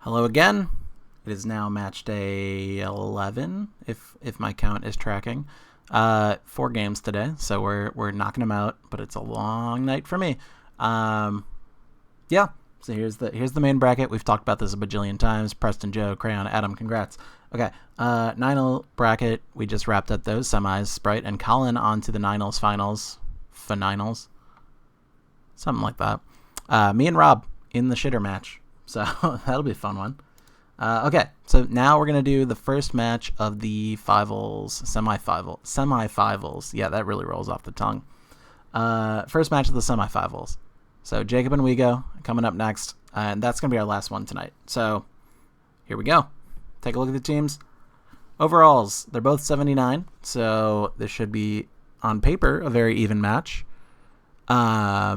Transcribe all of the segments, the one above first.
Hello again. It is now match day 11, if my count is tracking. 4 games today, so we're knocking them out, but it's a long night for me. Yeah. So here's the main bracket. We've talked about this a bajillion times. Preston, Joe, Crayon, Adam, congrats. Okay, 9-0 bracket. We just wrapped up those semis. Sprite and Colin on to the 9-0s finals. Finals. Something like that. Me and Rob in the shitter match. So that'll be a fun one. Okay, so now we're going to do the first match of the Semi5als. Yeah, that really rolls off the tongue. First match of the Semi5als. So Jacob and Wego coming up next, and that's going to be our last one tonight. So here we go. Take a look at the teams. Overalls, they're both 79, so this should be, on paper, a very even match. Yeah,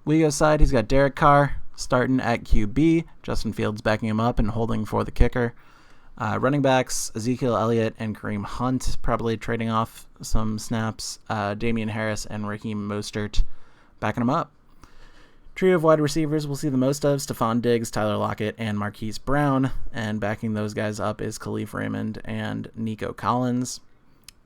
Wego's side, he's got Derek Carr starting at QB. Justin Fields backing him up and holding for the kicker. Running backs, Ezekiel Elliott and Kareem Hunt probably trading off some snaps. Damian Harris and Raheem Mostert backing him up. Trio of wide receivers we'll see the most of: Stephon Diggs, Tyler Lockett, and Marquise Brown. And backing those guys up is Khalif Raymond and Nico Collins.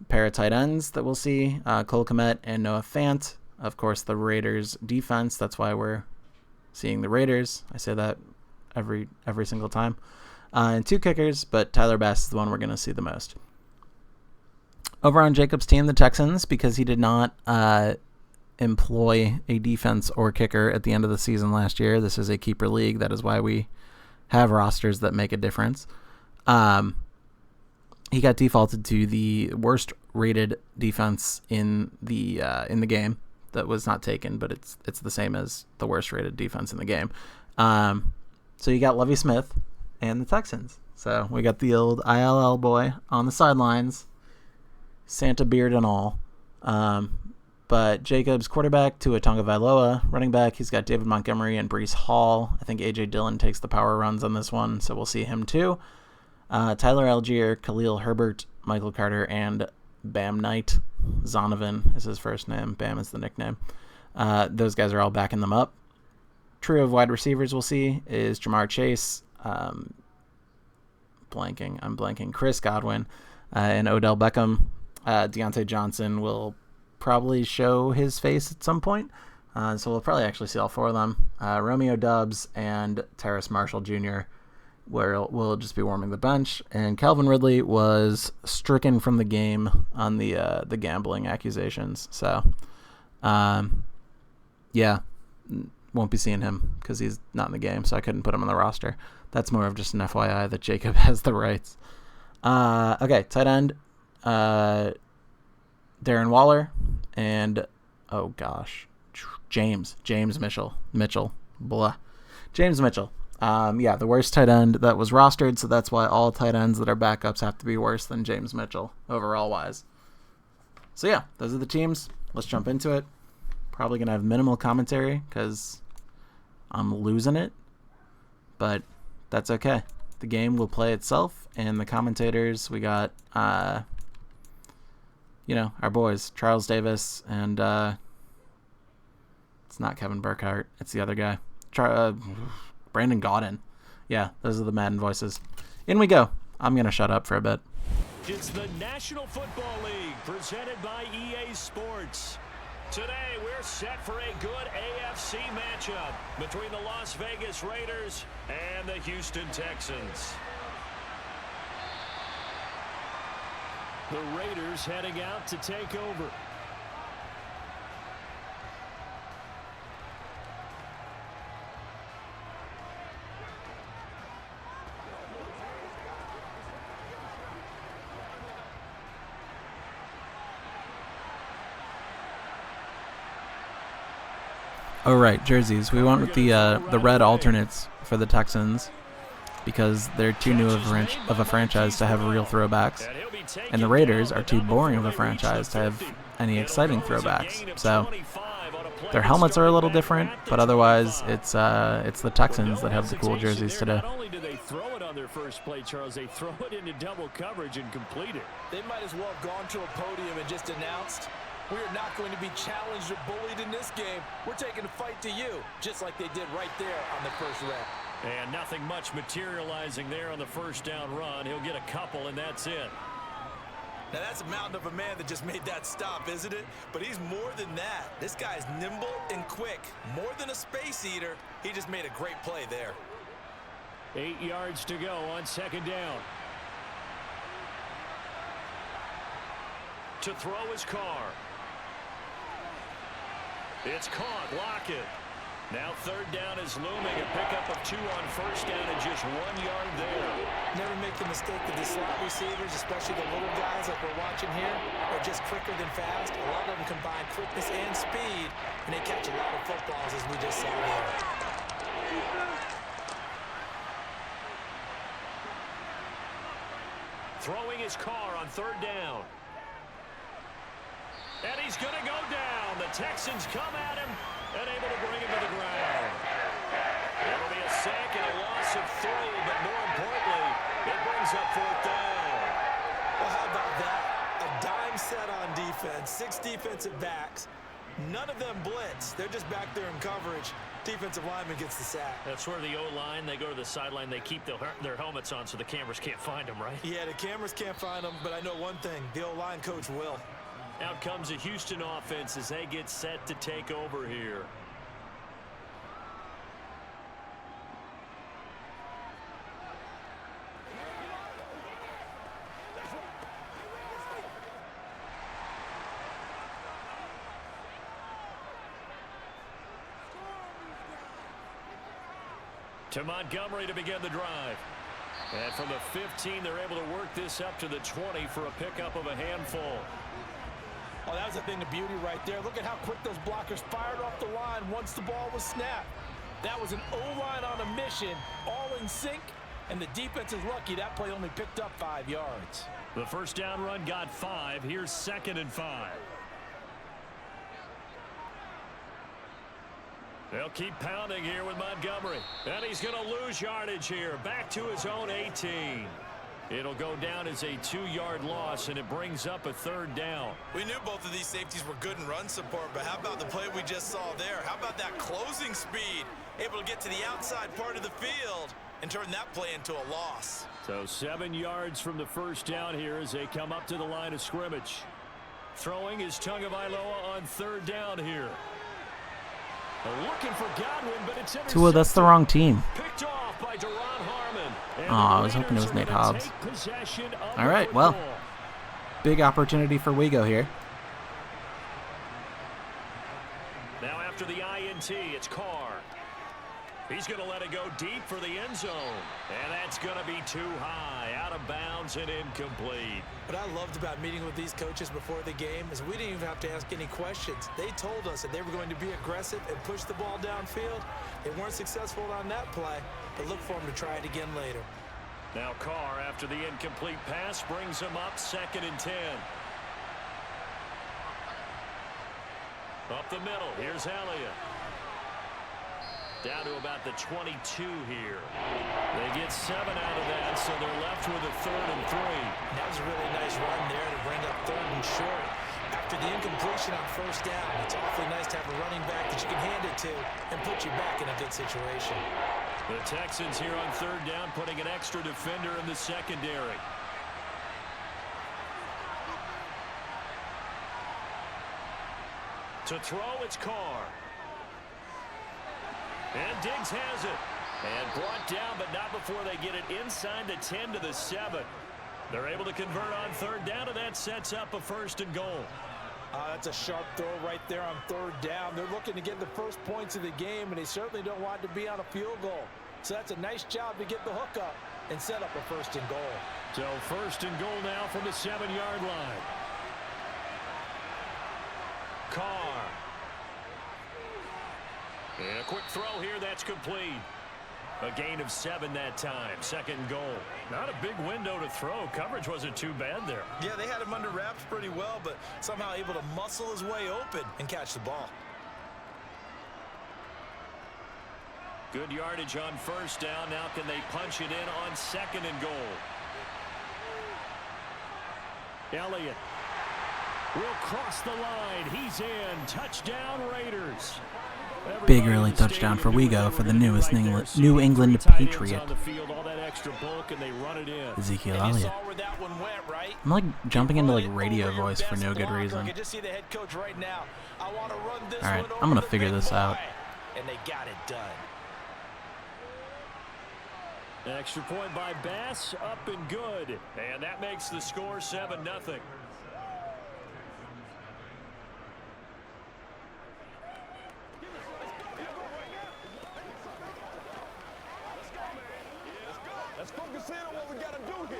Pair of tight ends that we'll see: Cole Kmet and Noah Fant. Of course, the Raiders defense. That's why we're seeing the Raiders. I say that every single time. And 2 kickers, but Tyler Bass is the one we're going to see the most. Over on Jacob's team, the Texans, because he did not employ a defense or kicker at the end of the season last year. This is a keeper league. That is why we have rosters that make a difference. He got defaulted to the worst rated defense in the game. That was not taken, but it's the same as the worst rated defense in the game. So you got Lovie Smith and the Texans. So we got the old ILL boy on the sidelines, Santa beard and all. But Jacob's quarterback, Tua Tagovailoa. Running back, he's got David Montgomery and Breece Hall. I think A.J. Dillon takes the power runs on this one, so we'll see him too. Tyler Algier, Khalil Herbert, Michael Carter, and Bam Knight. Zonovan is his first name. Bam is the nickname. Those guys are all backing them up. Trio of wide receivers we'll see is Jamar Chase, I'm blanking, Chris Godwin, and Odell Beckham. Deontay Johnson will probably show his face at some point, so we'll probably actually see all 4 of them. Romeo Doubs and Terrace Marshall Jr. We'll just be warming the bench, and Calvin Ridley was stricken from the game on the gambling accusations. So, yeah, won't be seeing him because he's not in the game, so I couldn't put him on the roster. That's more of just an FYI that Jacob has the rights. Okay, tight end, Darren Waller, and James Mitchell, blah, James Mitchell. Yeah, the worst tight end that was rostered, so that's why all tight ends that are backups have to be worse than James Mitchell, overall-wise. So yeah, those are the teams. Let's jump into it. Probably going to have minimal commentary because I'm losing it, but that's okay. The game will play itself, and the commentators, we got, our boys, Charles Davis, and it's not Kevin Burkhardt, it's the other guy. Brandon Gaudin. Yeah, those are the Madden voices. In we go. I'm going to shut up for a bit. It's the National Football League presented by EA Sports. Today we're set for a good AFC matchup between the Las Vegas Raiders and the Houston Texans. The Raiders heading out to take over. Oh, right, jerseys. We went with the red alternates for the Texans because they're too new of a franchise to have real throwbacks, and the Raiders are too boring of a franchise to have any exciting throwbacks. So their helmets are a little different, but otherwise it's the Texans that have the cool jerseys today. Not only do they throw it on their first play, Charles, they throw it into double coverage and complete it. They might as well have gone to a podium and just announced, we are not going to be challenged or bullied in this game. We're taking a fight to you, just like they did right there on the first rep. And nothing much materializing there on the first down run. He'll get a couple, and that's it. Now, that's a mountain of a man that just made that stop, isn't it? But he's more than that. This guy's nimble and quick. More than a space eater. He just made a great play there. 8 yards to go on second down. To throw his car. It's caught. Lockett. Now third down is looming. A pickup of 2 on first down and just 1 yard there. Never make the mistake that the slot receivers, especially the little guys like we're watching here, are just quicker than fast. A lot of them combine quickness and speed, and they catch a lot of footballs, as we just saw there. Throwing his car on third down. And he's going to go down. The Texans come at him and able to bring him to the ground. It'll be a sack and a loss of 3, but more importantly, it brings up fourth down. Well, how about that? A dime set on defense, 6 defensive backs. None of them blitz. They're just back there in coverage. Defensive lineman gets the sack. That's where the O-line, they go to the sideline, they keep their helmets on so the cameras can't find them, right? Yeah, the cameras can't find them, but I know one thing. The O-line coach will. Out comes the Houston offense as they get set to take over here. To Montgomery to begin the drive. And from the 15, they're able to work this up to the 20 for a pickup of a handful. Oh, that was a thing of beauty right there. Look at how quick those blockers fired off the line once the ball was snapped. That was an O-line on a mission, all in sync, and the defense is lucky that play only picked up 5 yards. The first down run got 5. Here's 2nd and 5. They'll keep pounding here with Montgomery. And he's going to lose yardage here. Back to his own 18. It'll go down as a 2-yard loss, and it brings up a third down. We knew both of these safeties were good in run support, but how about the play we just saw there? How about that closing speed? Able to get to the outside part of the field and turn that play into a loss. So 7 yards from the first down here as they come up to the line of scrimmage. Throwing is Tagovailoa on third down here. They're looking for Godwin, but it's Tua, that's the wrong team. picked off by Deron Harmon. Oh, I was hoping it was Nate Hobbs. All right, well, big opportunity for Wego here. Now after the INT, it's Carr. He's going to let it go deep for the end zone. And that's going to be too high, out of bounds and incomplete. What I loved about meeting with these coaches before the game is we didn't even have to ask any questions. They told us that they were going to be aggressive and push the ball downfield. They weren't successful on that play, but look for them to try it again later. Now Carr, after the incomplete pass, brings him up 2nd and 10. Up the middle, here's Elliott. Down to about the 22 here. They get 7 out of that, so they're left with a 3rd and 3. That was a really nice run there to bring up 3rd and short. After the incompletion on first down, it's awfully nice to have a running back that you can hand it to and put you back in a good situation. The Texans here on 3rd down, putting an extra defender in the secondary. To throw, it's Carr. And Diggs has it. And brought down, but not before they get it inside the 10 to the 7. They're able to convert on 3rd down, and that sets up a 1st and goal. That's a sharp throw right there on 3rd down. They're looking to get the first points of the game, and they certainly don't want to be on a field goal. So that's a nice job to get the hook up and set up a 1st and goal. So 1st and goal now from the 7-yard line. Carr. And a quick throw here, that's complete. A gain of 7 that time. 2nd and goal. Not a big window to throw. Coverage wasn't too bad there. Yeah, they had him under wraps pretty well, but somehow able to muscle his way open and catch the ball. Good yardage on 1st down. Now can they punch it in on 2nd and goal? Elliott will cross the line. He's in. Touchdown, Raiders. Big early touchdown for Wego for the New England Patriot. Ezekiel Elliott. I'm like jumping into like radio voice for no good reason. Alright, I'm going to figure this out. And they got it done. Extra point by Bass, up and good. And that makes the score 7-0. Let's focus in on what we got to do here.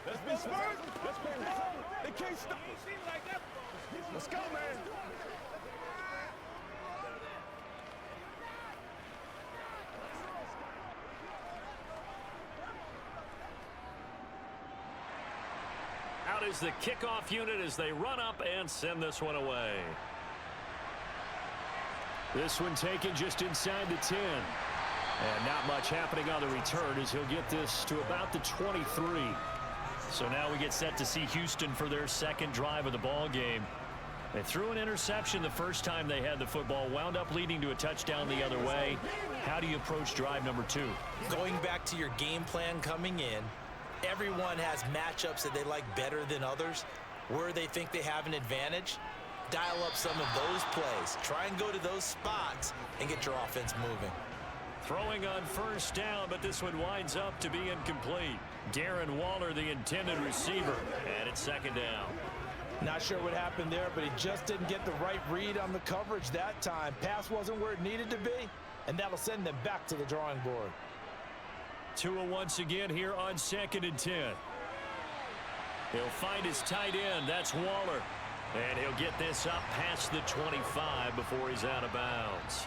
Let's be smart. Let's be smart. They can't stop. Let's go, man. Out is the kickoff unit as they run up and send this one away. This one taken just inside the 10. And not much happening on the return as he'll get this to about the 23. So now we get set to see Houston for their second drive of the ball game. They threw an interception the first time they had the football, wound up leading to a touchdown the other way. How do you approach drive number 2? Going back to your game plan coming in, everyone has matchups that they like better than others. Where they think they have an advantage, dial up some of those plays. Try and go to those spots and get your offense moving. Throwing on first down, but this one winds up to be incomplete. Darren Waller, the intended receiver, and it's second down. Not sure what happened there, but he just didn't get the right read on the coverage that time. Pass wasn't where it needed to be, and that'll send them back to the drawing board. Tua once again here on 2nd and 10. He'll find his tight end. That's Waller. And he'll get this up past the 25 before he's out of bounds.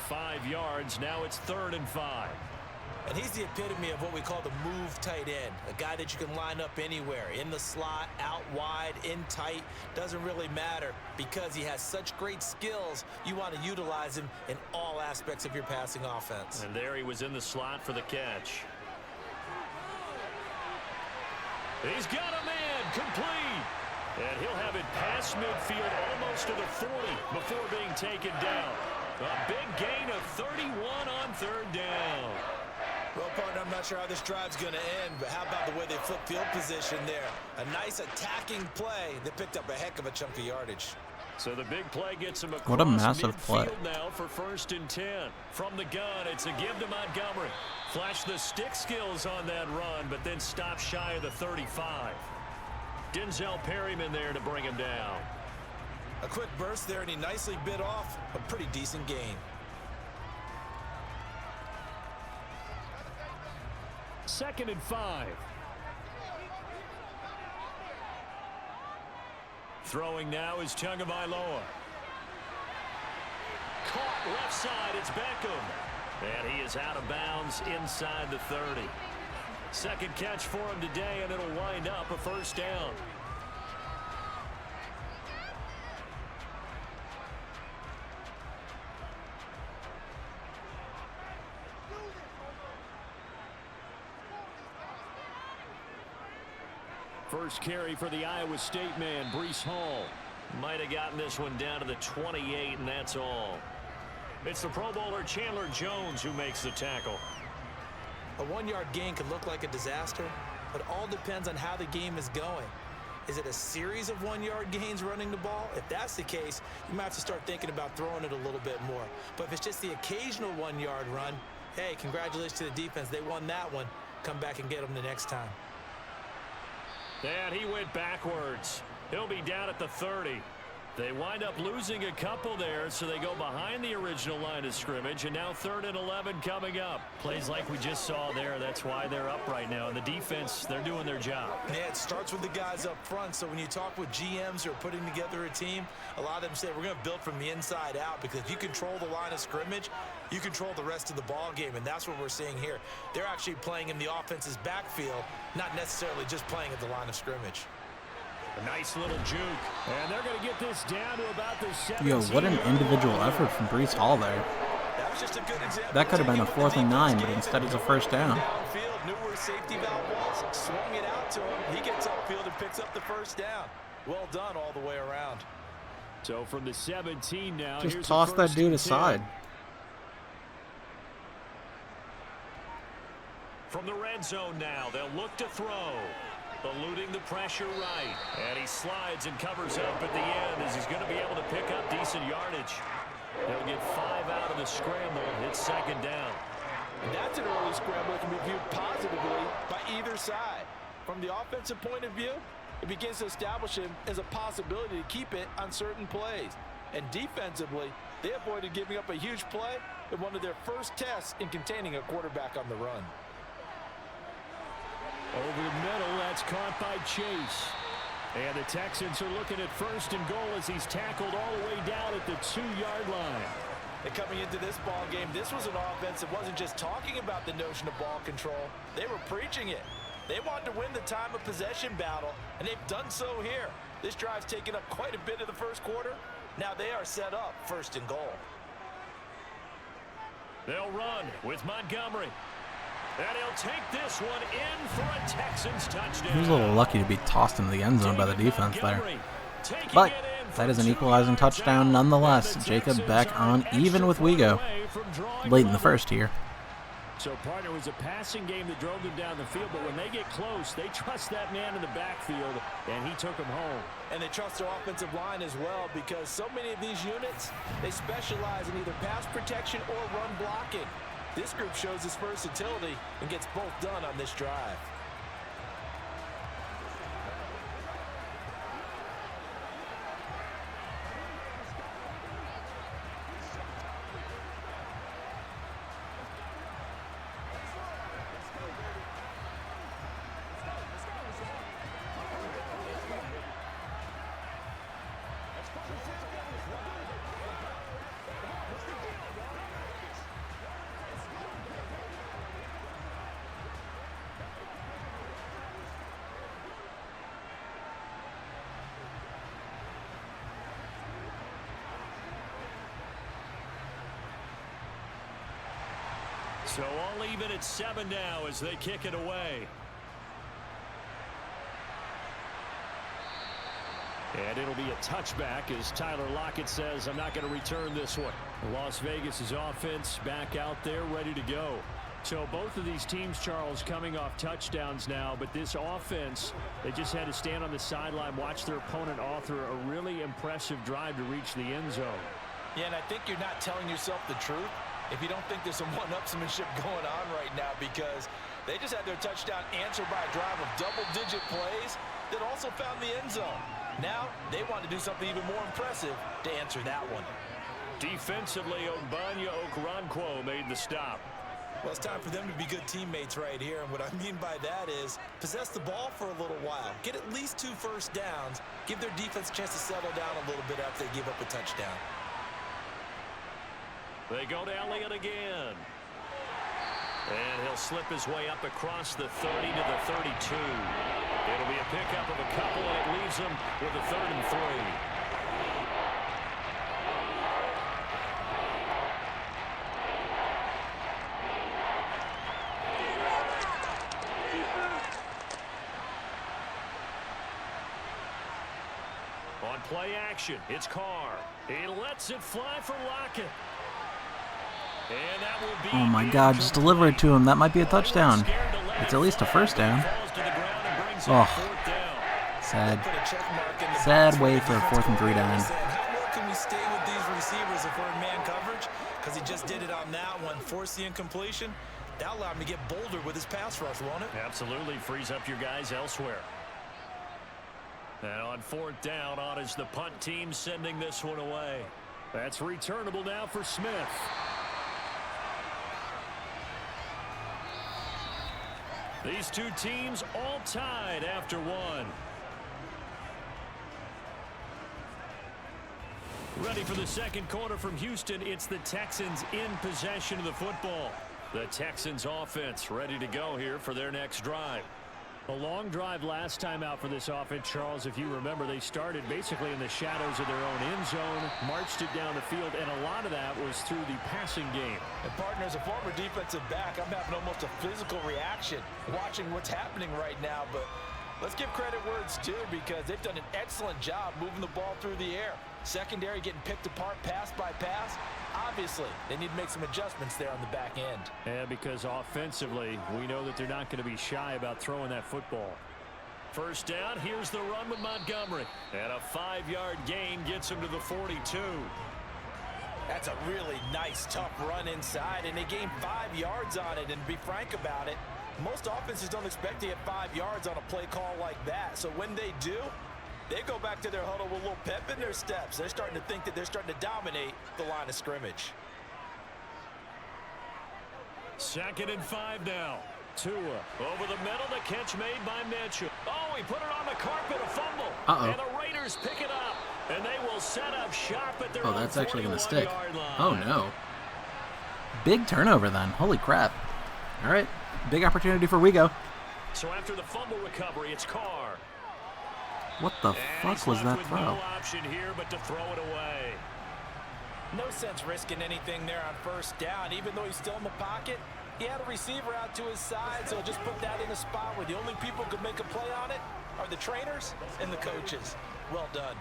5 yards. Now it's 3rd and 5. And he's the epitome of what we call the move tight end. A guy that you can line up anywhere. In the slot, out wide, in tight. Doesn't really matter because he has such great skills. You want to utilize him in all aspects of your passing offense. And there he was in the slot for the catch. He's got a man complete. And he'll have it past midfield almost to the 40 before being taken down. A big gain of 31 on 3rd down. Well, partner, I'm not sure how this drive's going to end, but how about the way they flip field position there? A nice attacking play that picked up a heck of a chunk of yardage. So the big play gets him across what a massive play now for 1st and 10. From the gun, it's a give to Montgomery. Flash the stick skills on that run, but then stop shy of the 35. Denzel Perryman there to bring him down. A quick burst there, and he nicely bit off a pretty decent gain. 2nd and 5. Throwing now is Tagovailoa. Caught left side, it's Beckham. And he is out of bounds inside the 30. Second catch for him today, and it'll wind up a 1st down. First carry for the Iowa State man, Breece Hall. Might have gotten this one down to the 28, and that's all. It's the Pro Bowler Chandler Jones who makes the tackle. A 1-yard gain could look like a disaster, but all depends on how the game is going. Is it a series of 1-yard gains running the ball? If that's the case, you might have to start thinking about throwing it a little bit more. But if it's just the occasional 1-yard run, hey, congratulations to the defense. They won that one. Come back and get them the next time. And he went backwards. He'll be down at the 30. They wind up losing a couple there, so they go behind the original line of scrimmage, and now 3rd and 11 coming up. Plays like we just saw there. That's why they're up right now. And the defense, they're doing their job. Yeah, it starts with the guys up front. So when you talk with GMs who are putting together a team, a lot of them say we're going to build from the inside out, because if you control the line of scrimmage, you control the rest of the ball game, and that's what we're seeing here. They're actually playing in the offense's backfield, not necessarily just playing at the line of scrimmage. A nice little juke. And they're going to get this down to about the 17. Yo, what an individual effort from Breece Hall there. That was just a good example. That could have been a 4th and 9, but instead it's a first down. Downfield, knew where safety valve was, swung it out to him. He gets upfield and picks up the first down. Well done all the way around. So from the 17 now, Just toss that dude aside. From the red zone now, they'll look to throw. Eluding the pressure right. And he slides and covers up at the end as he's going to be able to pick up decent yardage. He'll get 5 out of the scramble. It's second down. And that's an early scramble that can be viewed positively by either side. From the offensive point of view, it begins to establish him as a possibility to keep it on certain plays. And defensively, they avoided giving up a huge play in one of their first tests in containing a quarterback on the run. Over the middle, that's caught by Chase. And the Texans are looking at 1st and goal as he's tackled all the way down at the 2-yard line. And coming into this ball game, this was an offense that wasn't just talking about the notion of ball control. They were preaching it. They wanted to win the time of possession battle, and they've done so here. This drive's taken up quite a bit of the first quarter. Now they are set up 1st and goal. They'll run with Montgomery. And he'll take this one in for a Texans touchdown. He was a little lucky to be tossed into the end zone by the defense there. But that is an equalizing touchdown nonetheless. Jacob back on even with Wego late in the first here. So, partner, it was a passing game that drove them down the field, but when they get close, they trust that man in the backfield, and he took him home. And they trust their offensive line as well, because so many of these units, they specialize in either pass protection or run blocking. This group shows its versatility and gets both done on this drive. So all even at 7 now as they kick it away. And it'll be a touchback as Tyler Lockett says, I'm not going to return this one. Las Vegas's offense back out there ready to go. So both of these teams, Charles, coming off touchdowns now, but this offense, they just had to stand on the sideline, watch their opponent author a really impressive drive to reach the end zone. Yeah, and I think you're not telling yourself the truth if you don't think there's some one-upsmanship going on right now, because they just had their touchdown answered by a drive of double-digit plays that also found the end zone. Now they want to do something even more impressive to answer that one. Defensively, Ogbanya Okoronkwo made the stop. Well, it's time for them to be good teammates right here, and what I mean by that is possess the ball for a little while, get at least 2 first downs, give their defense a chance to settle down a little bit after they give up a touchdown. They go to Elliott again. And he'll slip his way up across the 30 to the 32. It'll be a pickup of a couple, and it leaves him with a 3rd and 3. On play action, it's Carr. He lets it fly for Lockett. And that will be Oh my God, just deliver it to him. That might be a touchdown. It's at least a first down. Oh, sad. Sad way for a 4th and 3 down. How well can we stay with these receivers if we're in man coverage? Because he just did it on that one. Force the incompletion. That allowed him to get bolder with his pass rush, won't it? Absolutely. Frees up your guys elsewhere. And on 4th down, on is the punt team sending this one away. That's returnable now for Smith. These two teams all tied after 1. Ready for the second quarter from Houston. It's the Texans in possession of the football. The Texans offense ready to go here for their next drive. A long drive last time out for this offense, Charles. If you remember, they started basically in the shadows of their own end zone, marched it down the field, and a lot of that was through the passing game. And partner, as a former defensive back, I'm having almost a physical reaction watching what's happening right now. But let's give credit where it's due, because they've done an excellent job moving the ball through the air. Secondary getting picked apart pass by pass. Obviously, they need to make some adjustments there on the back end. And because offensively, we know that they're not going to be shy about throwing that football. First down, here's the run with Montgomery. And a 5-yard gain gets him to the 42. That's a really nice, tough run inside, and they gained 5 yards on it. And to be frank about it, most offenses don't expect to get 5 yards on a play call like that. So when they do, they go back to their huddle with a little pep in their steps. They're starting to think that they're starting to dominate the line of scrimmage. 2nd and 5 now. Tua over the middle, the catch made by Mitchell. Oh, he put it on the carpet, a fumble. And the Raiders pick it up, and they will set up shop at their own 41-yard line. That's actually going to stick. Oh, no. Big turnover then. Holy crap. All right. Big opportunity for Wego. So after the fumble recovery, it's Carr. What the fuck was that throw? No option here but to throw it away. No sense risking anything there on first down. Even though he's still in the pocket, he had a receiver out to his side, so just put that in a spot where the only people who could make a play on it are the trainers and the coaches. Well done.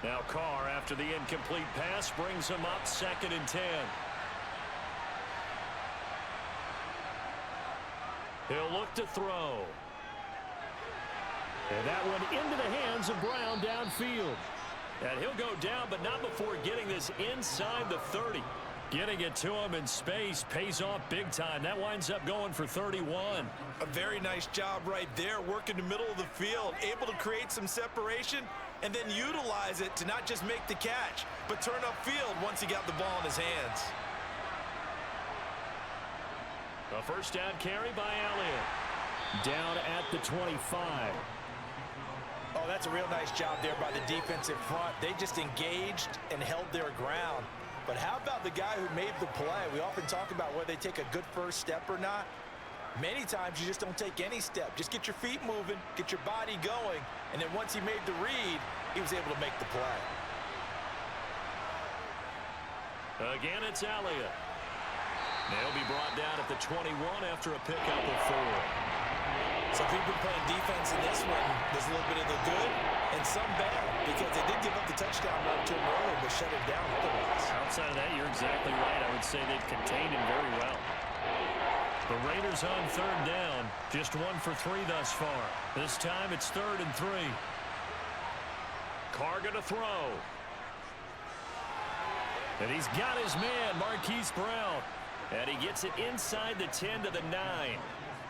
Now Carr, after the incomplete pass, brings him up 2nd and 10. He'll look to throw. And that one into the hands of Brown downfield. And he'll go down, but not before getting this inside the 30. Getting it to him in space pays off big time. That winds up going for 31. A very nice job right there, working the middle of the field, able to create some separation and then utilize it to not just make the catch, but turn upfield once he got the ball in his hands. A first down carry by Elliott. Down at the 25. Oh, that's a real nice job there by the defensive front. They just engaged and held their ground. But how about the guy who made the play? We often talk about whether they take a good first step or not. Many times you just don't take any step. Just get your feet moving, get your body going, and then once he made the read, he was able to make the play. Again, it's Elliott. They'll be brought down at the 21 after a pickup of 4. So if you've been playing defense in this one, there's a little bit of the good and some bad, because they did give up the touchdown run to him earlier, but shut it down otherwise. Outside of that, you're exactly right. I would say they've contained him very well. The Raiders on 3rd down, just 1 for 3 thus far. This time it's 3rd and 3. Carr gonna throw. And he's got his man, Marquise Brown. And he gets it inside the 10 to the 9.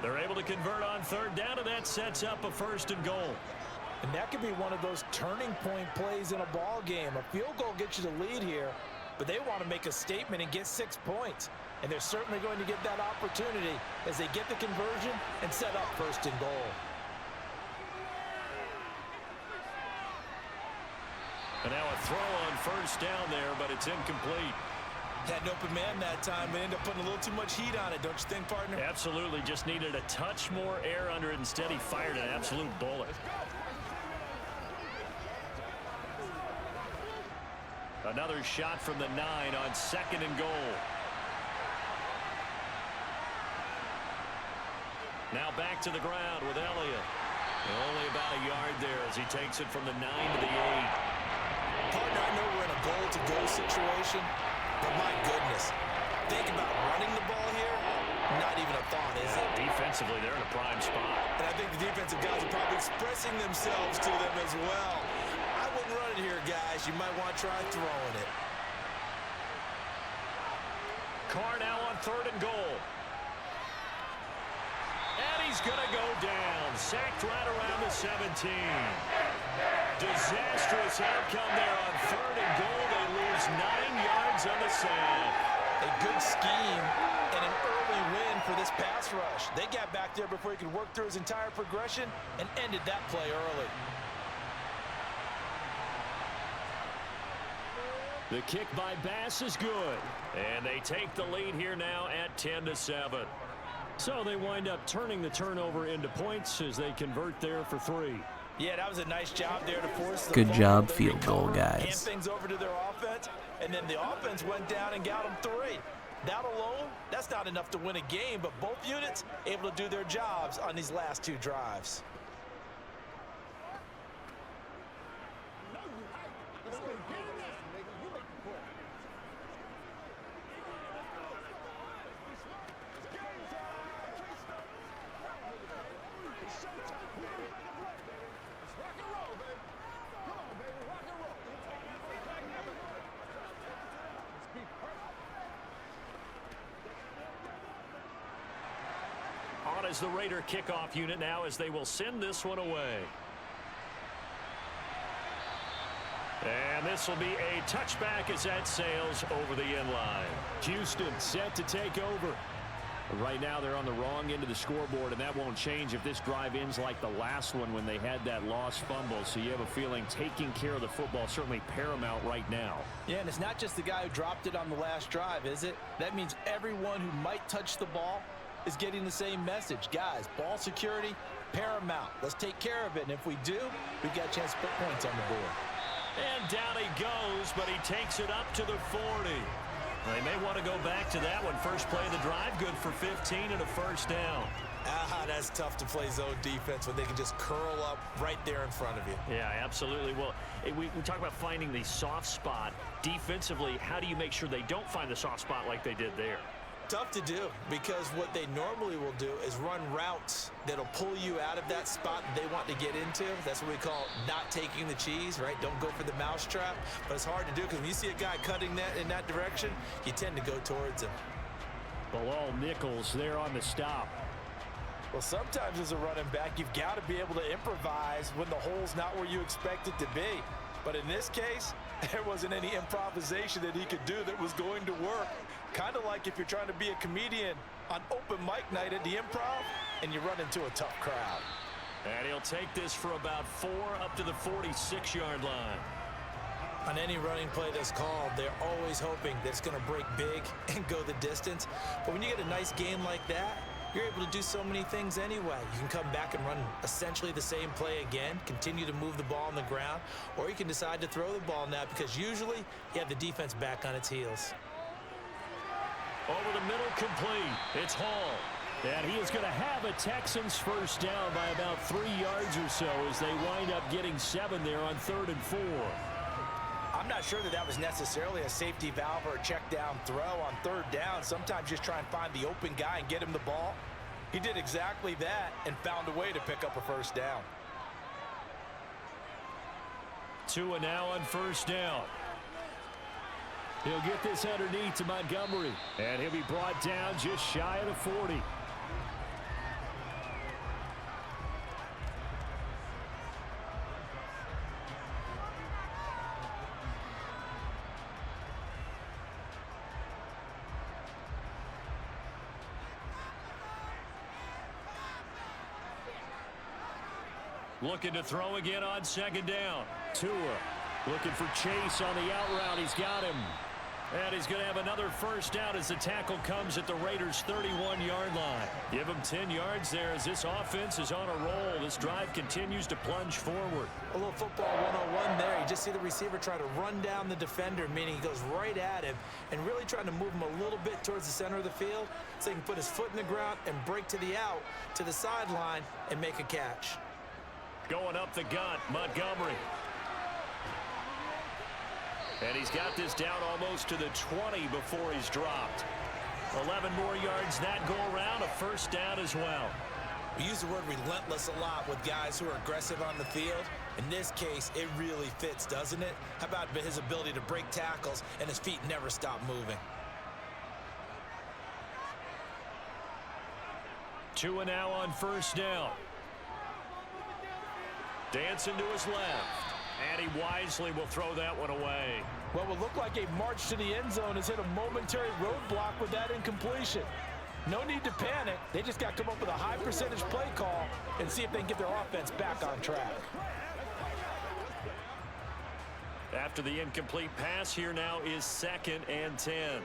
They're able to convert on 3rd down, and that sets up a 1st and goal. And that could be one of those turning point plays in a ball game. A field goal gets you the lead here, but they want to make a statement and get 6 points. And they're certainly going to get that opportunity as they get the conversion and set up 1st and goal. And now a throw on 1st down there, but it's incomplete. Had an open man that time, but ended up putting a little too much heat on it, don't you think, partner? Absolutely. Just needed a touch more air under it. Instead, he fired an absolute bullet. Another shot from the 9 on 2nd and goal. Now back to the ground with Elliott. Only about a yard there as he takes it from the 9 to the 8. Partner, I know we're in a goal-to-go situation, but my goodness, think about running the ball here. Not even a thought, is it? Defensively, they're in a prime spot. And I think the defensive guys are probably expressing themselves to them as well. I wouldn't run it here, guys. You might want to try throwing it. Carr now on 3rd and goal. And he's going to go down. Sacked right around the 17. Disastrous outcome there on 3rd and goal. They lose 9 yards on the sack. A good scheme and an early win for this pass rush. They got back there before he could work through his entire progression and ended that play early. The kick by Bass is good. And they take the lead here now at 10-7. So they wind up turning the turnover into points as they convert there for 3. Yeah, that was a nice job there to force the Good ball. job, They field goal, recovered, guys. hand things over to their offense, and then the offense went down and got them 3. That alone, that's not enough to win a game, but both units able to do their jobs on these last 2 drives. On as the Raider kickoff unit now as they will send this one away. And this will be a touchback as that sails over the end line. Houston set to take over. Right now they're on the wrong end of the scoreboard, and that won't change if this drive ends like the last one when they had that lost fumble. So you have a feeling taking care of the football is certainly paramount right now. Yeah, and it's not just the guy who dropped it on the last drive, is it? That means everyone who might touch the ball is getting the same message. Guys, ball security, paramount. Let's take care of it, and if we do, we've got a chance to put points on the board. And down he goes, but he takes it up to the 40. They may want to go back to that one. First play of the drive, good for 15 and a first down. That's tough to play zone defense when they can just curl up right there in front of you. Yeah, absolutely. Well, we talk about finding the soft spot. Defensively, how do you make sure they don't find the soft spot like they did there? Tough to do, because what they normally will do is run routes that'll pull you out of that spot that they want to get into. That's what we call not taking the cheese, right? Don't go for the mousetrap. But it's hard to do because when you see a guy cutting that in that direction, you tend to go towards him. Bilal Nichols there on the stop. Well, sometimes as a running back, you've got to be able to improvise when the hole's not where you expect it to be. But in this case, there wasn't any improvisation that he could do that was going to work. Kind of like if you're trying to be a comedian on open mic night at the Improv and you run into a tough crowd. And he'll take this for about 4 up to the 46-yard line. On any running play that's called, they're always hoping that it's going to break big and go the distance. But when you get a nice game like that, you're able to do so many things anyway. You can come back and run essentially the same play again, continue to move the ball on the ground, or you can decide to throw the ball now because usually you have the defense back on its heels. Over the middle, complete. It's Hall. And he is going to have a Texans first down by about 3 yards or so as they wind up getting 7 there on 3rd and 4. I'm not sure that was necessarily a safety valve or a check down throw on 3rd down. Sometimes just try and find the open guy and get him the ball. He did exactly that and found a way to pick up a first down. Tua now on first down. He'll get this underneath to Montgomery, and he'll be brought down just shy of the 40. Looking to throw again on 2nd down. Tua looking for Chase on the out route. He's got him. And he's going to have another first down as the tackle comes at the Raiders' 31-yard line. Give him 10 yards there as this offense is on a roll. This drive continues to plunge forward. A little football 101 there. You just see the receiver try to run down the defender, meaning he goes right at him and really trying to move him a little bit towards the center of the field so he can put his foot in the ground and break to the out, to the sideline, and make a catch. Going up the gut, Montgomery. And he's got this down almost to the 20 before he's dropped. 11 more yards that go around, a first down as well. We use the word relentless a lot with guys who are aggressive on the field. In this case, it really fits, doesn't it? How about his ability to break tackles and his feet never stop moving? Tua now on first down. Dancing to his left. And he wisely will throw that one away. What will look like a march to the end zone has hit a momentary roadblock with that incompletion. No need to panic. They just got to come up with a high percentage play call and see if they can get their offense back on track. After the incomplete pass, here now is 2nd and 10.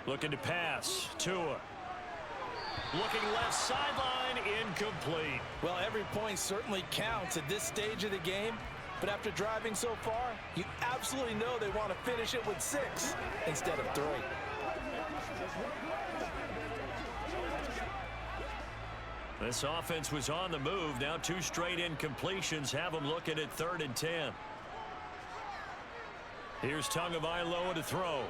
Looking to pass. Tua. Looking left sideline, incomplete. Well, every point certainly counts at this stage of the game, but after driving so far, you absolutely know they want to finish it with 6 instead of 3. This offense was on the move. Now 2 straight incompletions have them looking at 3rd and 10. Here's Tagovailoa to throw.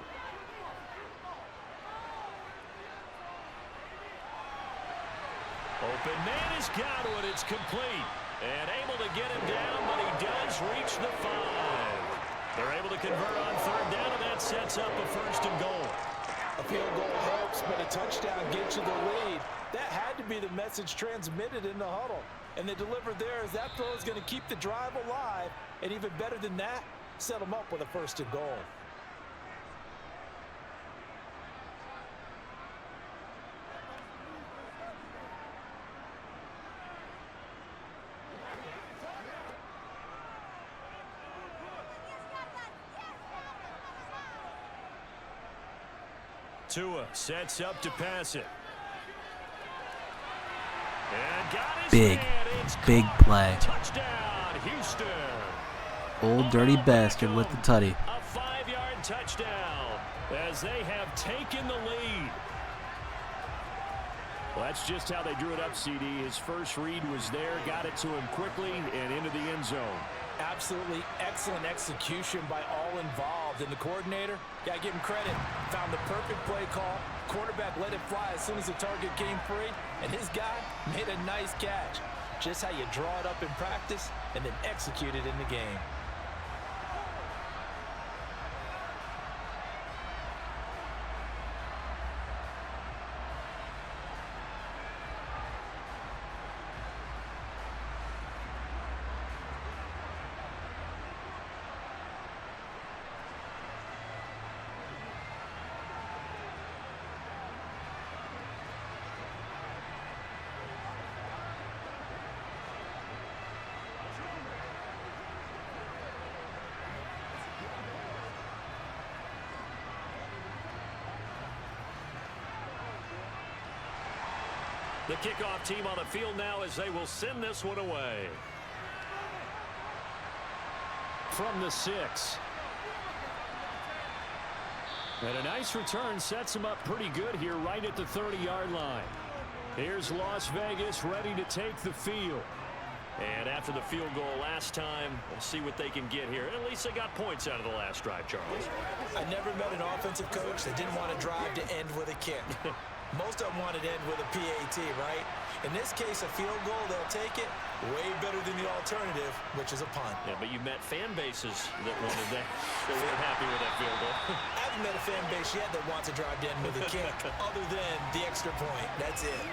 Open man has got it. It's complete. And able to get him down, but he does reach the 5. They're able to convert on 3rd down, and that sets up a 1st and goal. A field goal helps, but a touchdown gets you the lead. That had to be the message transmitted in the huddle. And they delivered there as that throw is going to keep the drive alive. And even better than that, set them up with a 1st and goal. Tua sets up to pass it. And got his Big, man. It's big caught. play. Touchdown, Houston. Old dirty bastard with the tutty. A 5-yard touchdown as they have taken the lead. Well, that's just how they drew it up, CD. His first read was there, got it to him quickly, and into the end zone. Absolutely excellent execution by all involved. And the coordinator, gotta give him credit, found the perfect play call. Quarterback let it fly as soon as the target came free, and his guy made a nice catch. Just how you draw it up in practice and then execute it in the game. The kickoff team on the field now as they will send this one away. From the 6. And a nice return sets him up pretty good here right at the 30-yard line. Here's Las Vegas ready to take the field. And after the field goal last time, we'll see what they can get here. At least they got points out of the last drive, Charles. I never met an offensive coach that didn't want to drive to end with a kick. Most of them wanted to end with a PAT, right? In this case, a field goal, they'll take it. Way better than the alternative, which is a punt. Yeah, but you met fan bases that wanted that. They weren't happy with that field goal. I haven't met a fan base yet that wants to drive to end with a kick, other than the extra point. That's it.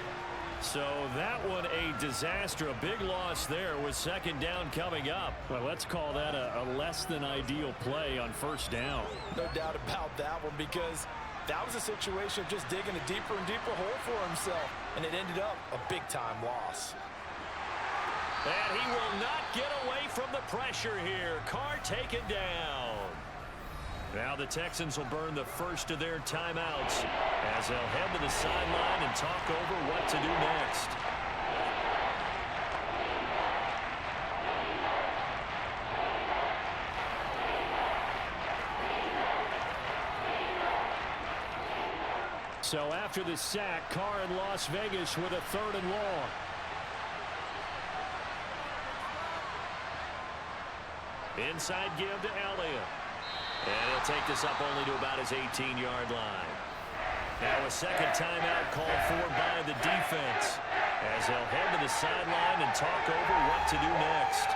So that one a disaster. A big loss there with 2nd down coming up. Well, let's call that a less than ideal play on 1st down. No doubt about that one, because that was a situation of just digging a deeper and deeper hole for himself, and it ended up a big-time loss. And he will not get away from the pressure here. Carr taken down. Now the Texans will burn the first of their timeouts as they'll head to the sideline and talk over what to do next. So after the sack, Carr in Las Vegas with a 3rd and long. Inside give to Elliott. And he'll take this up only to about his 18-yard line. Now a 2nd timeout called for by the defense as they'll head to the sideline and talk over what to do next.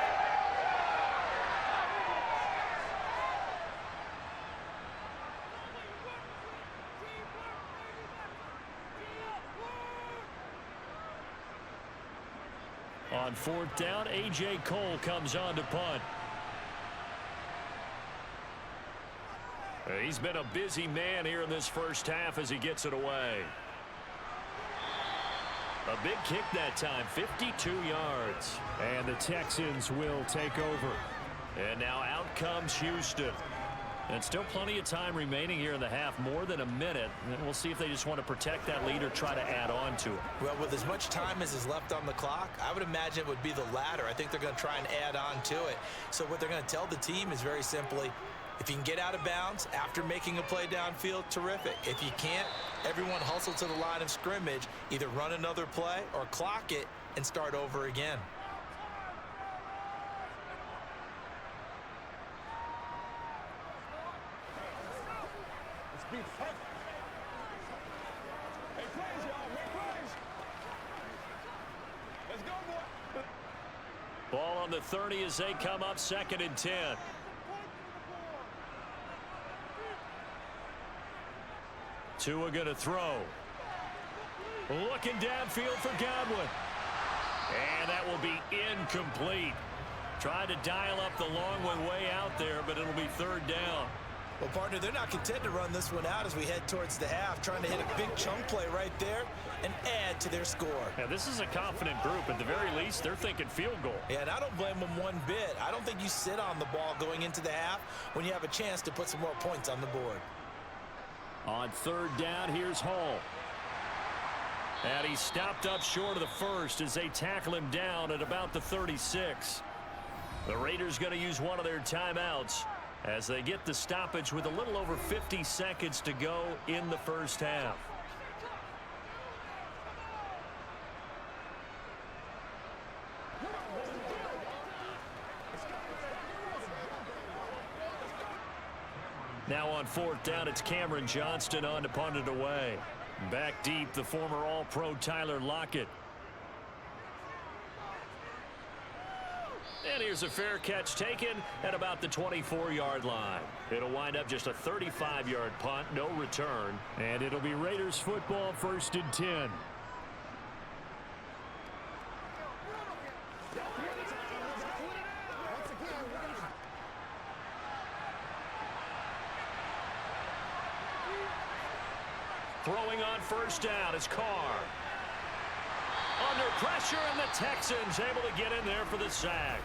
On 4th down, A.J. Cole comes on to punt. He's been a busy man here in this first half as he gets it away. A big kick that time, 52 yards. And the Texans will take over. And now out comes Houston. And still plenty of time remaining here in the half, more than a minute. And we'll see if they just want to protect that lead or try to add on to it. Well, with as much time as is left on the clock, I would imagine it would be the latter. I think they're going to try and add on to it. So what they're going to tell the team is very simply, if you can get out of bounds after making a play downfield, terrific. If you can't, everyone hustle to the line of scrimmage, either run another play or clock it and start over again. Ball on the 30 as they come up 2nd and 10. Tua going to throw. Looking downfield for Godwin. And that will be incomplete. Tried to dial up the long one way out there, but it'll be 3rd down. Well, partner, they're not content to run this one out as we head towards the half, trying to hit a big chunk play right there and add to their score. Yeah, this is a confident group. At the very least, they're thinking field goal. Yeah, and I don't blame them one bit. I don't think you sit on the ball going into the half when you have a chance to put some more points on the board. On 3rd down, here's Hall. And he's stopped up short of the first as they tackle him down at about the 36. The Raiders going to use one of their timeouts as they get the stoppage with a little over 50 seconds to go in the first half. Now on 4th down, it's Cameron Johnston on to punt it away. Back deep, the former All-Pro Tyler Lockett. And here's a fair catch taken at about the 24-yard line. It'll wind up just a 35-yard punt, no return. And it'll be Raiders football, 1st and 10. Throwing on 1st down is Carr. Under pressure, and the Texans able to get in there for the sack.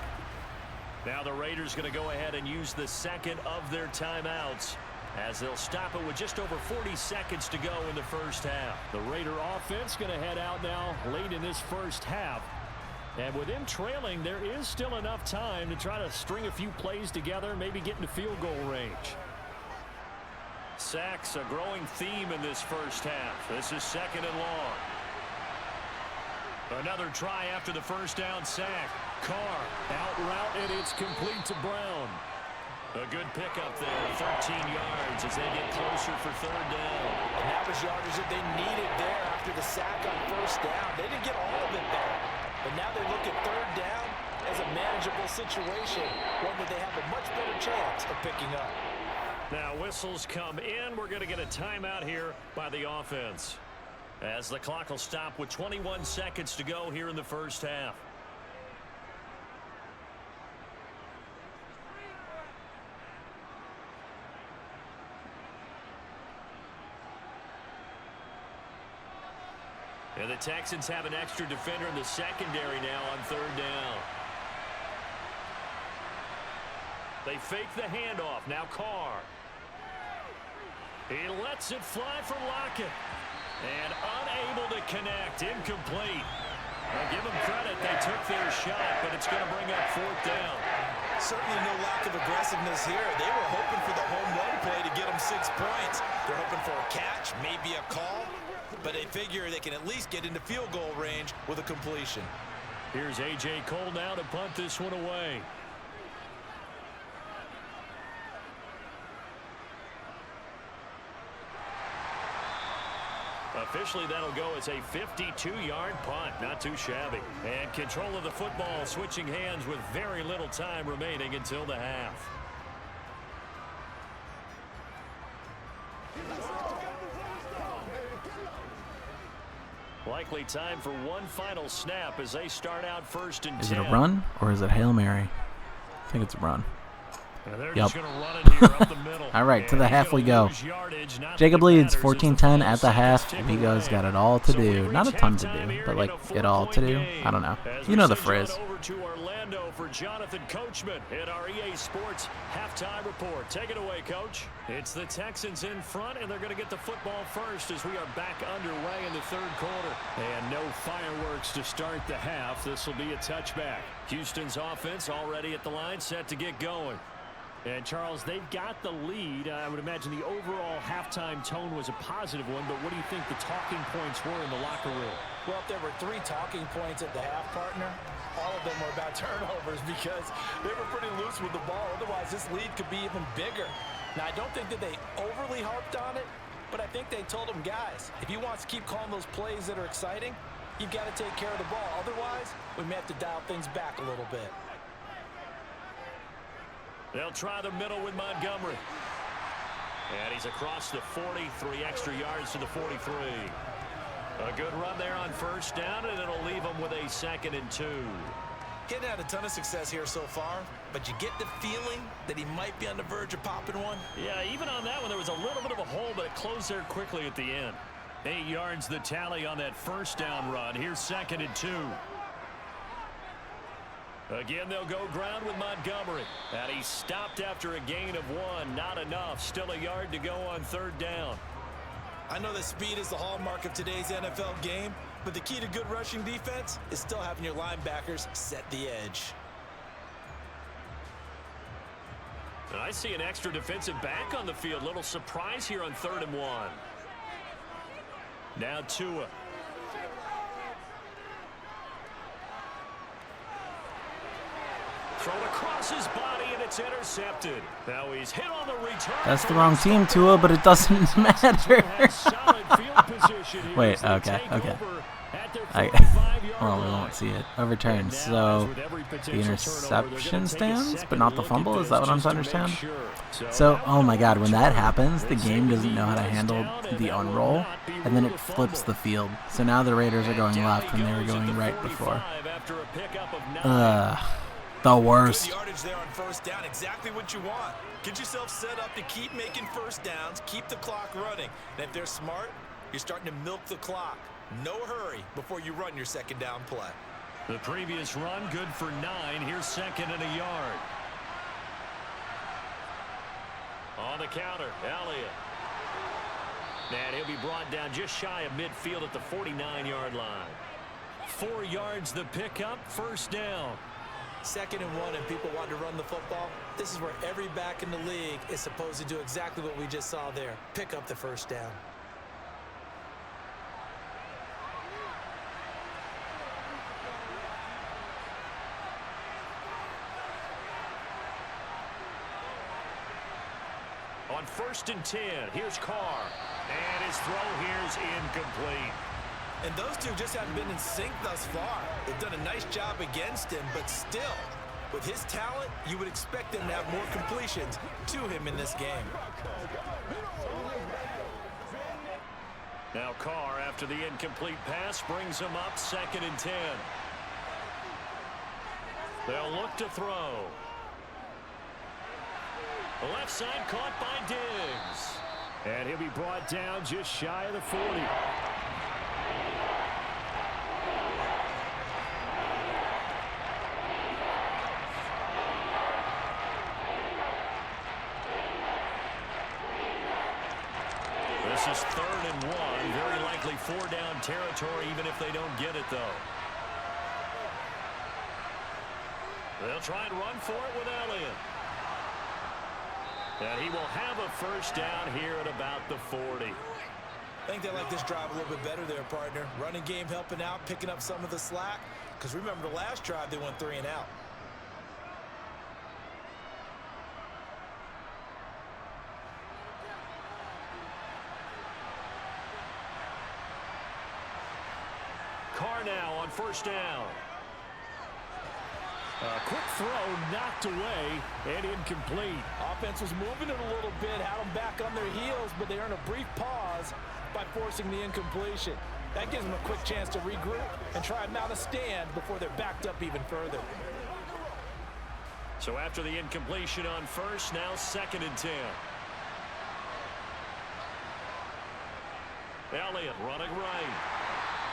Now the Raiders going to go ahead and use the 2nd of their timeouts as they'll stop it with just over 40 seconds to go in the first half. The Raider offense going to head out now late in this first half. And with them trailing, there is still enough time to try to string a few plays together, maybe get into field goal range. Sacks a growing theme in this first half. This is 2nd and long. Another try after the first down sack. Carr out route, and it's complete to Brown. A good pickup there, 13 yards as they get closer for 3rd down. And that was yardage that they needed there after the sack on 1st down. They didn't get all of it back, but now they look at 3rd down as a manageable situation, one that they have a much better chance of picking up. Now whistles come in. We're going to get a timeout here by the offense, as the clock will stop with 21 seconds to go here in the first half. And the Texans have an extra defender in the secondary now on 3rd down. They fake the handoff. Now Carr. He lets it fly for Lockett. And unable to connect. Incomplete. I'll give them credit. They took their shot, but it's going to bring up 4th down. Certainly no lack of aggressiveness here. They were hoping for the home run play to get them 6 points. They're hoping for a catch, maybe a call, but they figure they can at least get into field goal range with a completion. Here's A.J. Cole now to punt this one away. Officially, that'll go as a 52-yard punt. Not too shabby. And control of the football switching hands with very little time remaining until the half. Likely time for one final snap as they start out 1st and 10. Is it a run or is it Hail Mary? I think it's a run. Yep. All right, to the half we go. Jacob leads 14-10 at the half. Wego's got it all to do. Not a ton to do, but like it all to do. I don't know. You know the phrase. For Jonathan Coachman in our EA Sports halftime report. Take it away, Coach. It's the Texans in front, and they're going to get the football first as we are back underway in the third quarter. And no fireworks to start the half. This will be a touchback. Houston's offense already at the line, set to get going. And, Charles, they've got the lead. I would imagine the overall halftime tone was a positive one, but what do you think the talking points were in the locker room? Well, if there were 3 talking points at the half, partner, all of them were about turnovers because they were pretty loose with the ball. Otherwise, this lead could be even bigger. Now, I don't think that they overly harped on it, but I think they told them, guys, if you want to keep calling those plays that are exciting, you've got to take care of the ball. Otherwise, we may have to dial things back a little bit. They'll try the middle with Montgomery. And he's across the 40, 3 extra yards to the 43. A good run there on first down, and it'll leave him with a 2nd and 2. Getting had a ton of success here so far, but you get the feeling that he might be on the verge of popping one. Yeah, even on that one, there was a little bit of a hole, but it closed there quickly at the end. 8 yards the tally on that first down run. Here's 2nd and 2. Again, they'll go ground with Montgomery. And he stopped after a gain of 1. Not enough. Still a yard to go on 3rd down. I know that speed is the hallmark of today's NFL game, but the key to good rushing defense is still having your linebackers set the edge. And I see an extra defensive back on the field. Little surprise here on 3rd and 1. Now Tua. Thrown across his body, and it's intercepted. Now he's hit on the return. That's the wrong team, Tua, but it doesn't matter. Wait, okay. Well, we won't see it. Overturned. So the interception stands, but not the fumble? Is that what I'm to understand? So, oh my god, when that happens, the game doesn't know how to handle the unroll, and then it flips the field. So now the Raiders are going left when they were going right before. The worst. Good yardage there on first down, exactly what you want. Get yourself set up to keep making first downs, keep the clock running. And if they're smart, you're starting to milk the clock. No hurry before you run your 2nd down play. The previous run, good for 9. Here's 2nd and a yard. On the counter, Elliott. And he'll be brought down just shy of midfield at the 49-yard line. 4 yards the pickup, first down. 2nd and 1, and people want to run the football. This is where every back in the league is supposed to do exactly what we just saw there. Pick up the first down. On 1st and 10, here's Carr. And his throw here's incomplete. And those two just haven't been in sync thus far. They've done a nice job against him, but still, with his talent, you would expect them to have more completions to him in this game. Now Carr, after the incomplete pass, brings him up 2nd and 10. They'll look to throw. The left side caught by Diggs. And he'll be brought down just shy of the 40. This is 3rd and 1. Very likely 4-down territory, even if they don't get it, though. They'll try and run for it with Elliott. And he will have a first down here at about the 40. I think they like this drive a little bit better there, partner. Running game helping out, picking up some of the slack. Because remember, the last drive, they went 3 and out. Carr now on first down. A quick throw knocked away and incomplete. Offense was moving it a little bit, had them back on their heels, but they earned a brief pause by forcing the incompletion. That gives them a quick chance to regroup and try and mount a stand before they're backed up even further. So after the incompletion on first, now 2nd and 10. Elliott running right.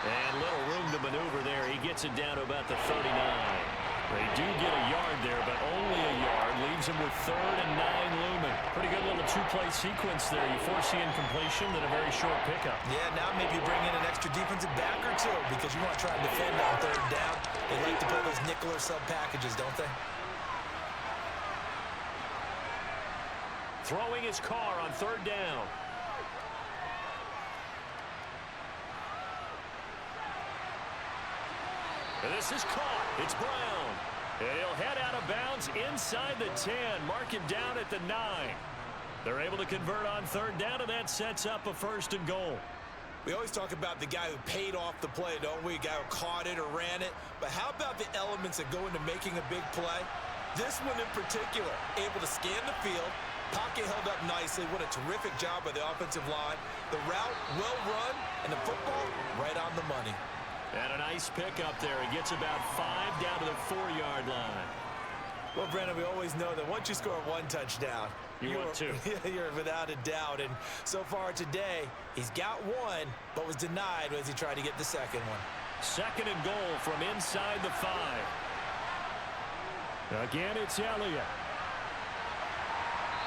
And little room to maneuver there. He gets it down to about the 39. They do get a yard there, but only a yard. Leaves him with 3rd and 9 looming. Pretty good little 2-play sequence there. You force the incompletion, then a very short pickup. Yeah, now maybe bring in an extra defensive back or two because you want to try and defend on 3rd down. They like to play those nickel or sub packages, don't they? Throwing his car on 3rd down. And this is caught. It's Brown. And he'll head out of bounds inside the 10. Mark him down at the 9. They're able to convert on 3rd down, and that sets up a 1st and goal. We always talk about the guy who paid off the play, don't we? A guy who caught it or ran it. But how about the elements that go into making a big play? This one in particular, able to scan the field. Pocket held up nicely. What a terrific job by the offensive line. The route, well run, and the football right on the money. And a nice pickup there. He gets about 5 down to the 4-yard line. Well, Brandon, we always know that once you score 1 touchdown, you're two. You're without a doubt. And so far today, he's got 1, but was denied as he tried to get the 2nd one. 2nd and goal from inside the 5. Again, it's Elliott.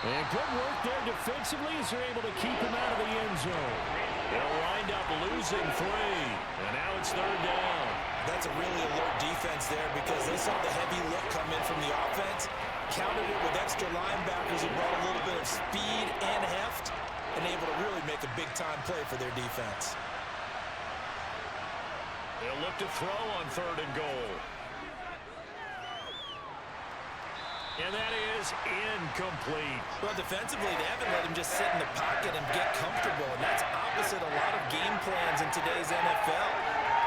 And good work there defensively as they're able to keep him out of the end zone. They'll wind up losing 3. And now it's 3rd down. That's a really alert defense there because they saw the heavy lift come in from the offense, countered it with extra linebackers who brought a little bit of speed and heft, and able to really make a big-time play for their defense. They'll look to throw on 3rd and goal. And that is incomplete. Well, defensively, they haven't let him just sit in the pocket and get comfortable, and that's opposite a lot of game plans in today's NFL.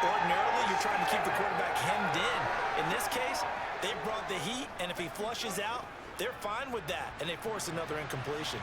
Ordinarily, you're trying to keep the quarterback hemmed in. In this case, they brought the heat, and if he flushes out, they're fine with that, and they force another incompletion.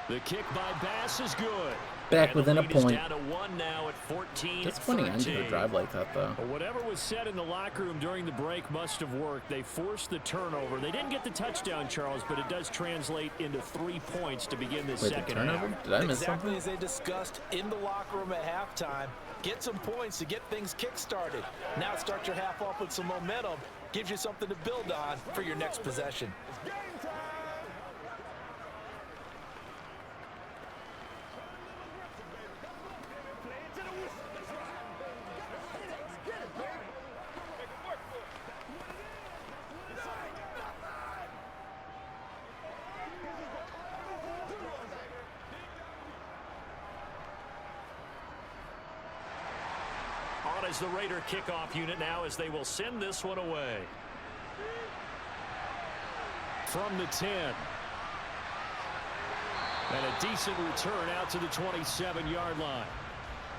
The kick by Bass is good. Back within a point. Down to 1 now at 14. Disappointing end to a drive like that, though. Well, whatever was said in the locker room during the break must have worked. They forced the turnover. They didn't get the touchdown, Charles, but it does translate into 3 points to begin this second half. Did I miss exactly something? As they discussed in the locker room at halftime. Get some points to get things kick-started. Now start your half off with some momentum. Gives you something to build on for your next possession. As the Raider kickoff unit now as they will send this one away. From the 10. And a decent return out to the 27-yard line.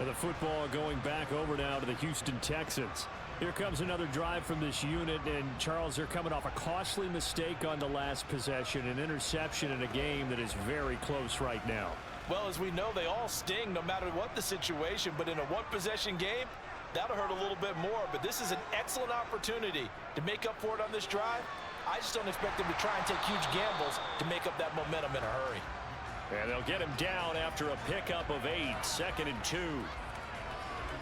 And the football going back over now to the Houston Texans. Here comes another drive from this unit, and Charles, they're coming off a costly mistake on the last possession, an interception in a game that is very close right now. Well, as we know, they all sting no matter what the situation, but in a one-possession game, that'll hurt a little bit more, but this is an excellent opportunity to make up for it on this drive. I just don't expect them to try and take huge gambles to make up that momentum in a hurry. And they'll get him down after a pickup of 8, 2nd and 2.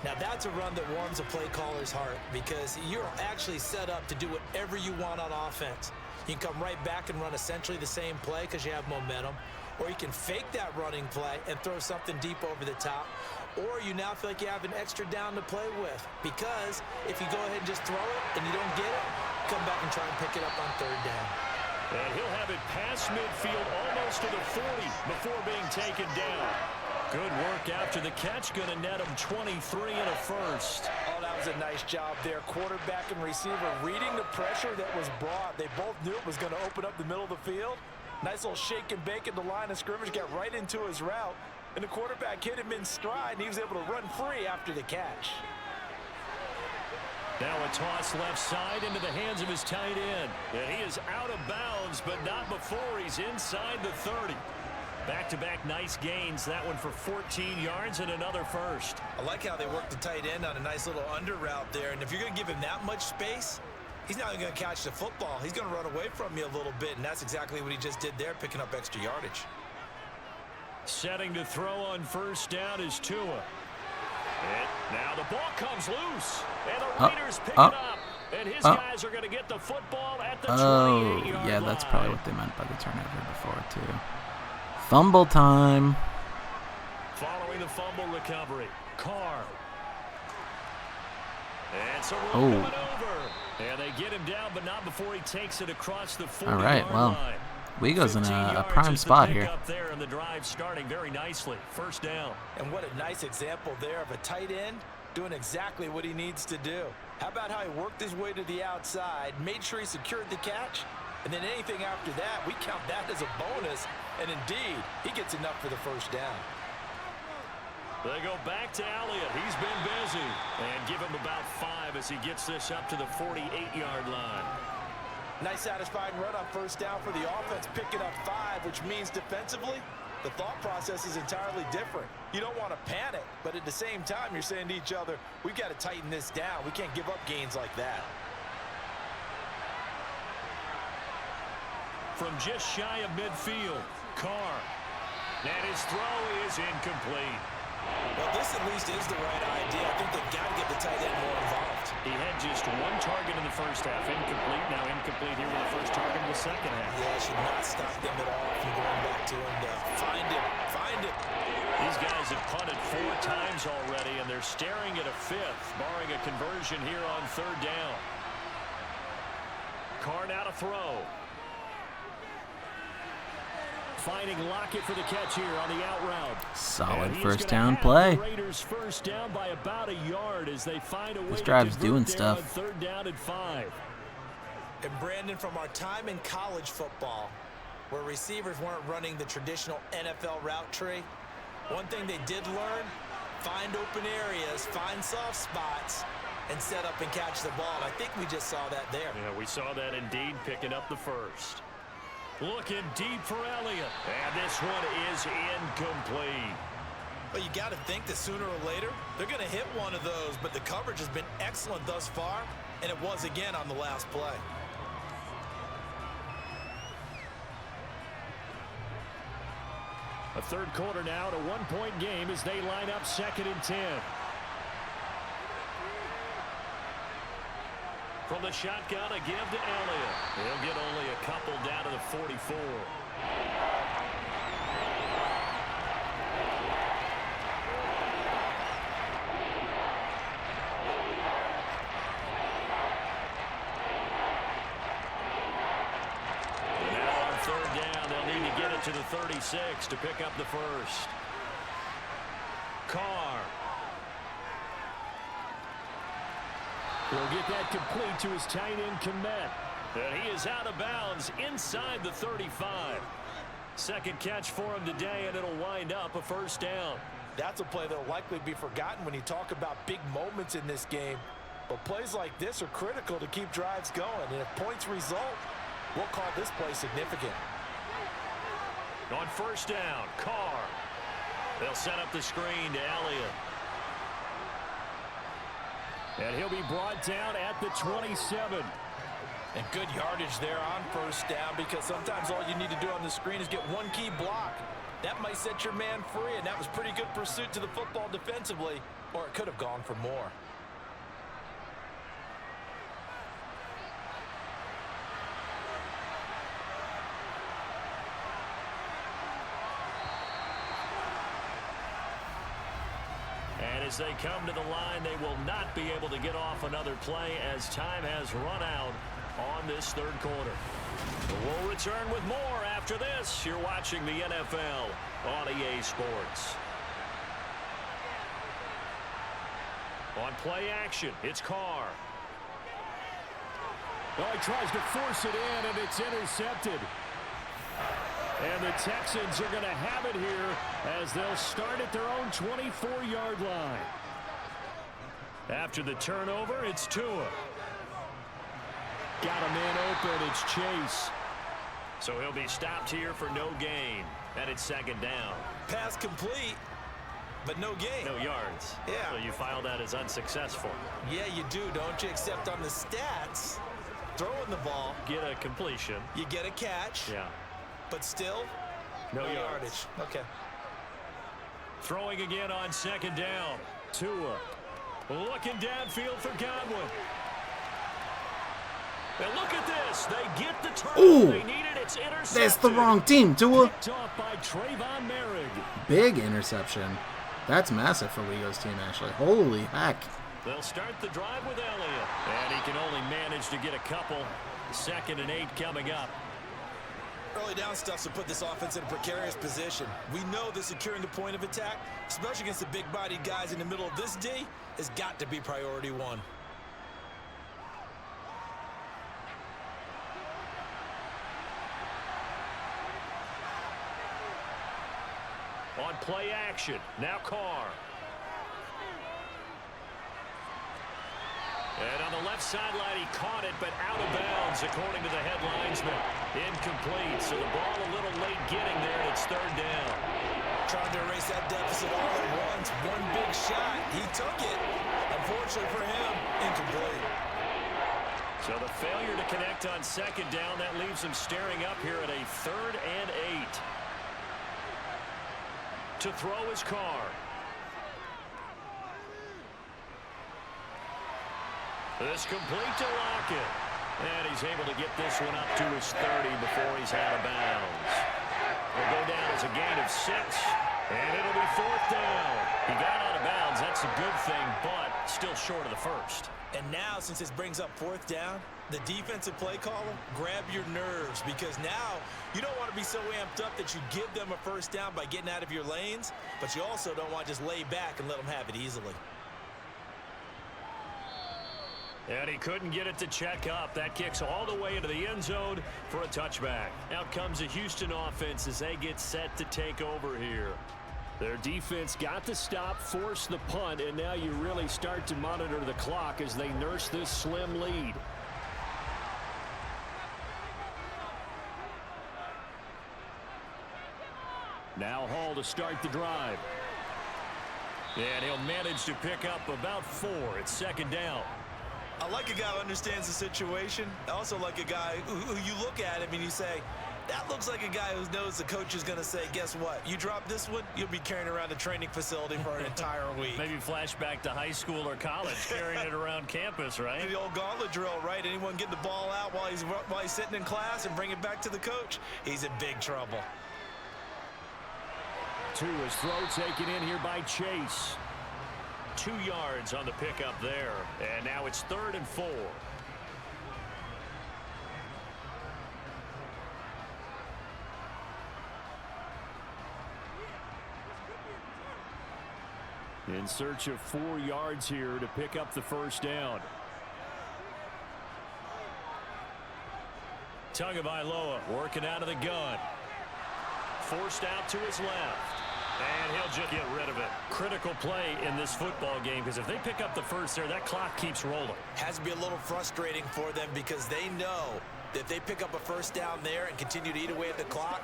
Now that's a run that warms a play caller's heart because you're actually set up to do whatever you want on offense. You can come right back and run essentially the same play because you have momentum, or you can fake that running play and throw something deep over the top, or you now feel like you have an extra down to play with because if you go ahead and just throw it and you don't get it, come back and try and pick it up on 3rd down. And he'll have it past midfield almost to the 40 before being taken down. Good work after the catch, going to net him 23 and a 1st. Oh, that was a nice job there. Quarterback and receiver reading the pressure that was brought. They both knew it was going to open up the middle of the field. Nice little shake and bake at the line of scrimmage, got right into his route. And the quarterback hit him in stride, and he was able to run free after the catch. Now a toss left side into the hands of his tight end. And he is out of bounds, but not before he's inside the 30. Back-to-back nice gains. That one for 14 yards and another first. I like how they worked the tight end on a nice little under route there. And if you're going to give him that much space, he's not even going to catch the football. He's going to run away from you a little bit, and that's exactly what he just did there, picking up extra yardage. Setting to throw on first down is Tua. And now the ball comes loose, and the Raiders pick it up. And his guys are going to get the football at the 28-yard line. Yeah, that's probably what they meant by the turnover before, too. Fumble time. Following the fumble recovery, Carr. And so we're coming over. And they get him down, but not before he takes it across the 40-yard line. All right, well, Wego's in a prime spot here. Up there, and the drive starting very nicely. First down. And what a nice example there of a tight end doing exactly what he needs to do. How about how he worked his way to the outside, made sure he secured the catch, and then anything after that, we count that as a bonus. And indeed, he gets enough for the first down. They go back to Elliott. He's been busy. And give him about 5 as he gets this up to the 48-yard line. Nice satisfying run on first down for the offense, picking up 5, which means defensively, the thought process is entirely different. You don't want to panic, but at the same time, you're saying to each other, we've got to tighten this down. We can't give up gains like that. From just shy of midfield, Carr. And his throw is incomplete. Well, this at least is the right idea. I think they've got to get the tight end more involved. He had just 1 target in the first half. Incomplete. Now incomplete here with the first target in the second half. Yeah, should not stop them at all from going back to him to find him. Find him. These guys have punted 4 times already, and they're staring at a 5th, barring a conversion here on third down. Carr now to throw. Finding Lockett for the catch here on the out route. Solid first down play. Raiders first down by about a yard as they find a way this drive's doing stuff. Third down and 5. And Brandon, from our time in college football, where receivers weren't running the traditional NFL route tree, one thing they did learn, find open areas, find soft spots, and set up and catch the ball. I think we just saw that there. Yeah, we saw that indeed, picking up the first. Looking deep for Elliott. And this one is incomplete. But you got to think that sooner or later, they're going to hit one of those. But the coverage has been excellent thus far, and it was again on the last play. A third quarter now, to 1-point game as they line up 2nd and 10. From the shotgun, a give to Elliott. He'll get only a couple down to the 44. And now on third down, they'll need to get it to the 36 to pick up the first. Carr. He'll get that complete to his tight end, Komet. And he is out of bounds inside the 35. Second catch for him today, and it'll wind up a first down. That's a play that'll likely be forgotten when you talk about big moments in this game. But plays like this are critical to keep drives going. And if points result, we'll call this play significant. On first down, Carr. They'll set up the screen to Elliott. And he'll be brought down at the 27. And good yardage there on first down, because sometimes all you need to do on the screen is get one key block. That might set your man free, and that was pretty good pursuit to the football defensively, or it could have gone for more. And as they come to the line, they will not be able to get off another play as time has run out on this third quarter. We'll return with more after this. You're watching the NFL on EA Sports. On play action, it's Carr. Oh, he tries to force it in, and it's intercepted. And the Texans are going to have it here as they'll start at their own 24-yard line. After the turnover, it's Tua. Got a man open, it's Chase. So he'll be stopped here for no gain. And it's second down. Pass complete, but no gain. No yards. Yeah. So you file that as unsuccessful. Yeah, you do, don't you? Except on the stats, throwing the ball, Get a completion. you get a catch, Yeah. but still, No no yards. yardage. Okay. Throwing again on second down. Tua looking downfield for Godwin. And look at this. They get the turnover Ooh. they needed. It's intercepted. That's the wrong team, Tua. Picked off by Trayvon Merrick. Big interception. That's massive for Wego's team, actually. Holy heck. They'll start the drive with Elliott. And he can only manage to get a couple. 2nd and 8 coming up. Early down stuff to put this offense in a precarious position. We know that securing the point of attack, especially against the big-bodied guys in the middle of this D, has got to be priority one. On play action. Now Carr. And on the left sideline, he caught it, but out of bounds, according to the head linesman. Incomplete, so the ball a little late getting there, and it's 3rd down. Trying to erase that deficit all at once. One big shot. He took it. Unfortunately for him, incomplete. So the failure to connect on 2nd down, that leaves him staring up here at a 3rd and 8. To throw his Carr. This complete to Lockett. And he's able to get this one up to his 30 before he's out of bounds. Will go down as a gain of 6. And it'll be 4th down. He got out of bounds. That's a good thing, but still short of the 1st. And now, since this brings up 4th down, the defensive play caller, grab your nerves, because now you don't want to be so amped up that you give them a 1st down by getting out of your lanes, but you also don't want to just lay back and let them have it easily. And he couldn't get it to check up. That kicks all the way into the end zone for a touchback. Out comes the Houston offense as they get set to take over here. Their defense got the stop, forced the punt, and now you really start to monitor the clock as they nurse this slim lead. Now Hall to start the drive. And he'll manage to pick up about 4. It's 2nd down. I like a guy who understands the situation. I also like a guy who you look at him and you say, that looks like a guy who knows the coach is going to say, guess what? You drop this one, you'll be carrying around the training facility for an entire week. Maybe flashback to high school or college, carrying it around campus, right? The old gauntlet drill, right? Anyone get the ball out while he's sitting in class and bring it back to the coach, he's in big trouble. To his throw taken in here by Chase. 2 yards on the pickup there. And now it's 3rd and 4. In search of 4 yards here to pick up the 1st down. Tagovailoa working out of the gun. Forced out to his left. And he'll just get rid of it. Critical play in this football game, because if they pick up the 1st there, that clock keeps rolling. Has to be a little frustrating for them because they know that if they pick up a 1st down there and continue to eat away at the clock,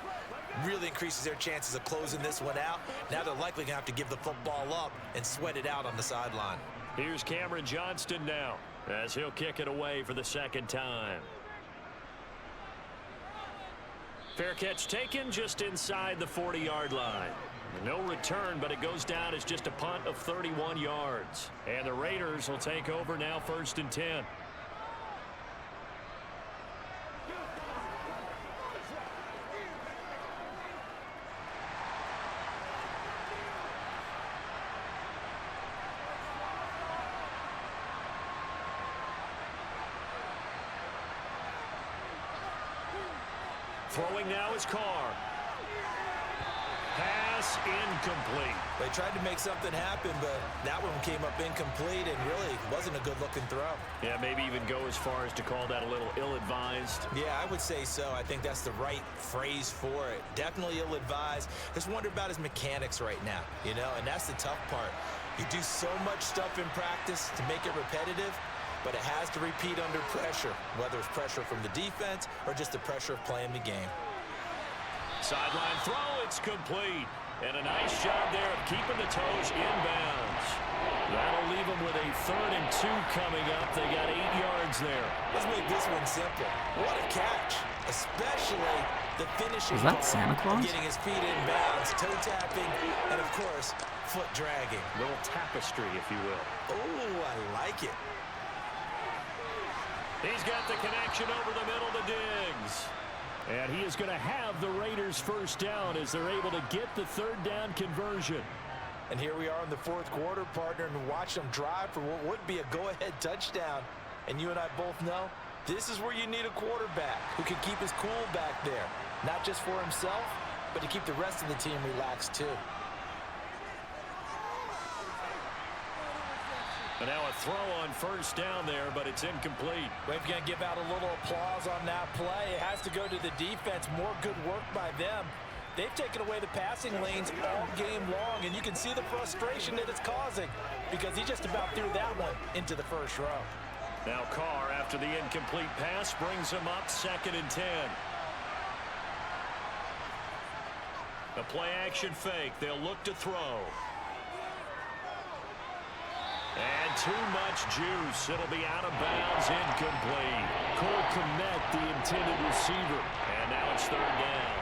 really increases their chances of closing this one out. Now they're likely going to have to give the football up and sweat it out on the sideline. Here's Cameron Johnston now as he'll kick it away for the 2nd time. Fair catch taken just inside the 40-yard line. No return, but it goes down as just a punt of 31 yards. And the Raiders will take over now, 1st and 10. Throwing now is Carr. Pass incomplete. They tried to make something happen, but that one came up incomplete and really wasn't a good-looking throw. Yeah, maybe even go as far as to call that a little ill-advised. Yeah, I would say so. I think that's the right phrase for it. Definitely ill-advised. Just wonder about his mechanics right now, and that's the tough part. You do so much stuff in practice to make it repetitive, but it has to repeat under pressure, whether it's pressure from the defense or just the pressure of playing the game. Sideline throw, it's complete. And a nice job there of keeping the toes inbounds. That'll leave them with a 3rd and 2 coming up. They got 8 yards there. Let's make this one simple. What a catch, especially the finishing. Is that Santa Claus? Getting his feet in bounds, toe tapping, and of course, foot dragging. Little tapestry, if you will. Oh, I like it. He's got the connection over the middle to Diggs. And he is going to have the Raiders first down as they're able to get the 3rd down conversion. And here we are in the 4th quarter, partner, and watch them drive for what would be a go-ahead touchdown. And you and I both know this is where you need a quarterback who can keep his cool back there. Not just for himself, but to keep the rest of the team relaxed too. And now a throw on first down there, but it's incomplete. We're going to give out a little applause on that play. It has to go to the defense. More good work by them. They've taken away the passing lanes all game long, and you can see the frustration that it's causing because he just about threw that one into the first row. Now Carr, after the incomplete pass, brings him up 2nd and 10. A play-action fake. They'll look to throw. And too much juice. It'll be out of bounds, incomplete. Cole Kmet, the intended receiver. And now it's 3rd down.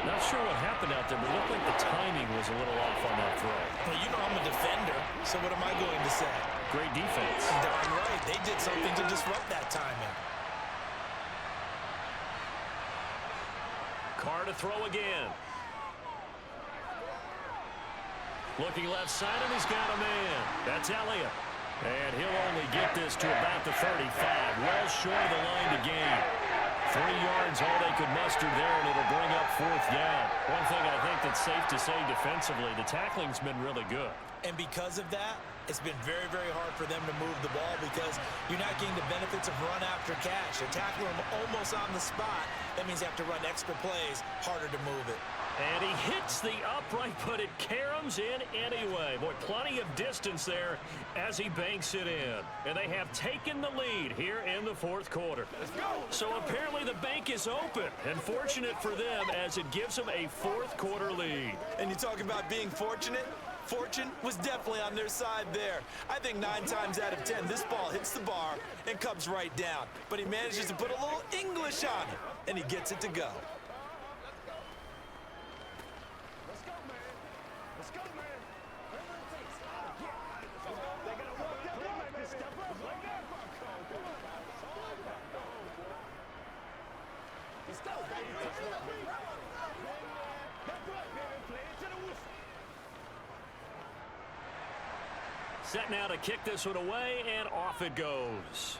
Not sure what happened out there, but it looked like the timing was a little off on that throw. Well, you know I'm a defender, so what am I going to say? Great defense. Darn right. They did something to disrupt that timing. Carr to throw again. Looking left side, and he's got a man. That's Elliott. And he'll only get this to about the 35. Well short of the line to gain. 3 yards, all they could muster there, and it'll bring up 4th down. One thing I think that's safe to say defensively, the tackling's been really good. And because of that, it's been very, very hard for them to move the ball because you're not getting the benefits of run after catch. They tackle them almost on the spot. That means you have to run extra plays, harder to move it. And he hits the upright, but it caroms in anyway. Boy, plenty of distance there as he banks it in. And they have taken the lead here in the 4th quarter. So apparently the bank is open, and fortunate for them as it gives them a 4th quarter lead. And you talk about being fortunate. Fortune was definitely on their side there. I think 9 times out of 10, this ball hits the bar and comes right down. But he manages to put a little English on it, and he gets it to go. Set now to kick this one away, and off it goes.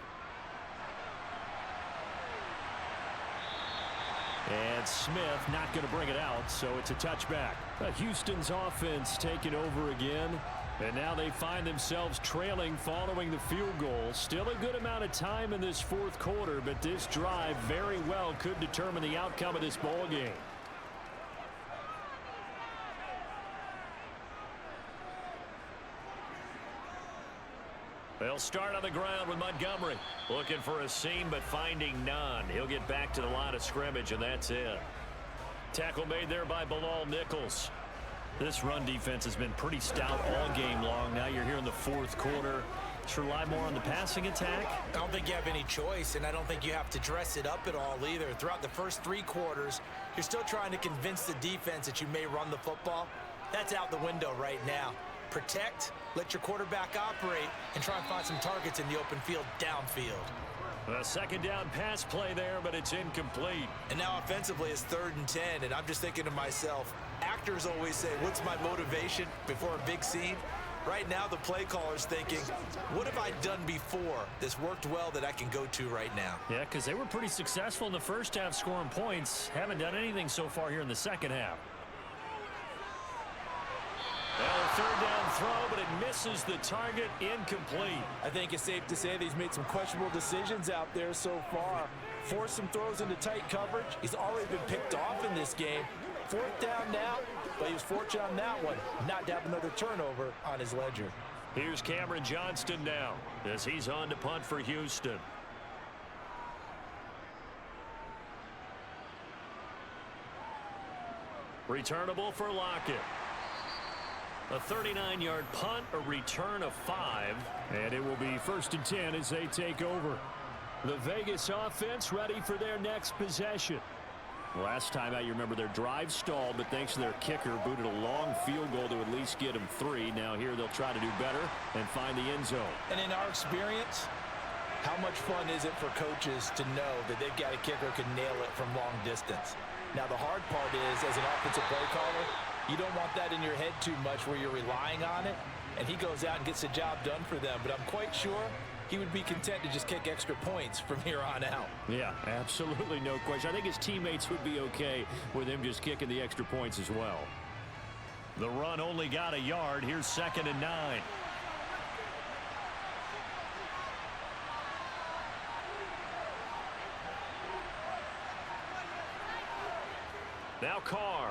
And Smith not going to bring it out, so it's a touchback. Houston's offense taking over again, and now they find themselves trailing following the field goal. Still a good amount of time in this 4th quarter, but this drive very well could determine the outcome of this ball game. They'll start on the ground with Montgomery. Looking for a seam, but finding none. He'll get back to the line of scrimmage, and that's it. Tackle made there by Bilal Nichols. This run defense has been pretty stout all game long. Now you're here in the 4th quarter. Just rely more on the passing attack. I don't think you have any choice, and I don't think you have to dress it up at all either. Throughout the first 3 quarters, you're still trying to convince the defense that you may run the football. That's out the window right now. Protect, let your quarterback operate, and try and find some targets in the open field downfield. A 2nd down pass play there, but it's incomplete. And now offensively it's 3rd and 10, and I'm just thinking to myself, actors always say, what's my motivation before a big scene? Right now the play caller's thinking, what have I done before that's worked well that I can go to right now? Yeah, because they were pretty successful in the first half scoring points. Haven't done anything so far here in the second half. Well, a 3rd down throw, but it misses the target, incomplete. I think it's safe to say that he's made some questionable decisions out there so far. Forced some throws into tight coverage. He's already been picked off in this game. 4th down now, but he was fortunate on that one not to have another turnover on his ledger. Here's Cameron Johnston now as he's on to punt for Houston. Returnable for Lockett. A 39-yard punt, a return of 5. And it will be 1st and 10 as they take over. The Vegas offense ready for their next possession. Last time out, you remember their drive stalled, but thanks to their kicker, booted a long field goal to at least get them 3. Now here they'll try to do better and find the end zone. And in our experience, how much fun is it for coaches to know that they've got a kicker who can nail it from long distance? Now, the hard part is, as an offensive play caller, you don't want that in your head too much where you're relying on it, and he goes out and gets the job done for them. But I'm quite sure he would be content to just kick extra points from here on out. Yeah, absolutely no question. I think his teammates would be okay with him just kicking the extra points as well. The run only got a yard. Here's 2nd and 9. Now Carr.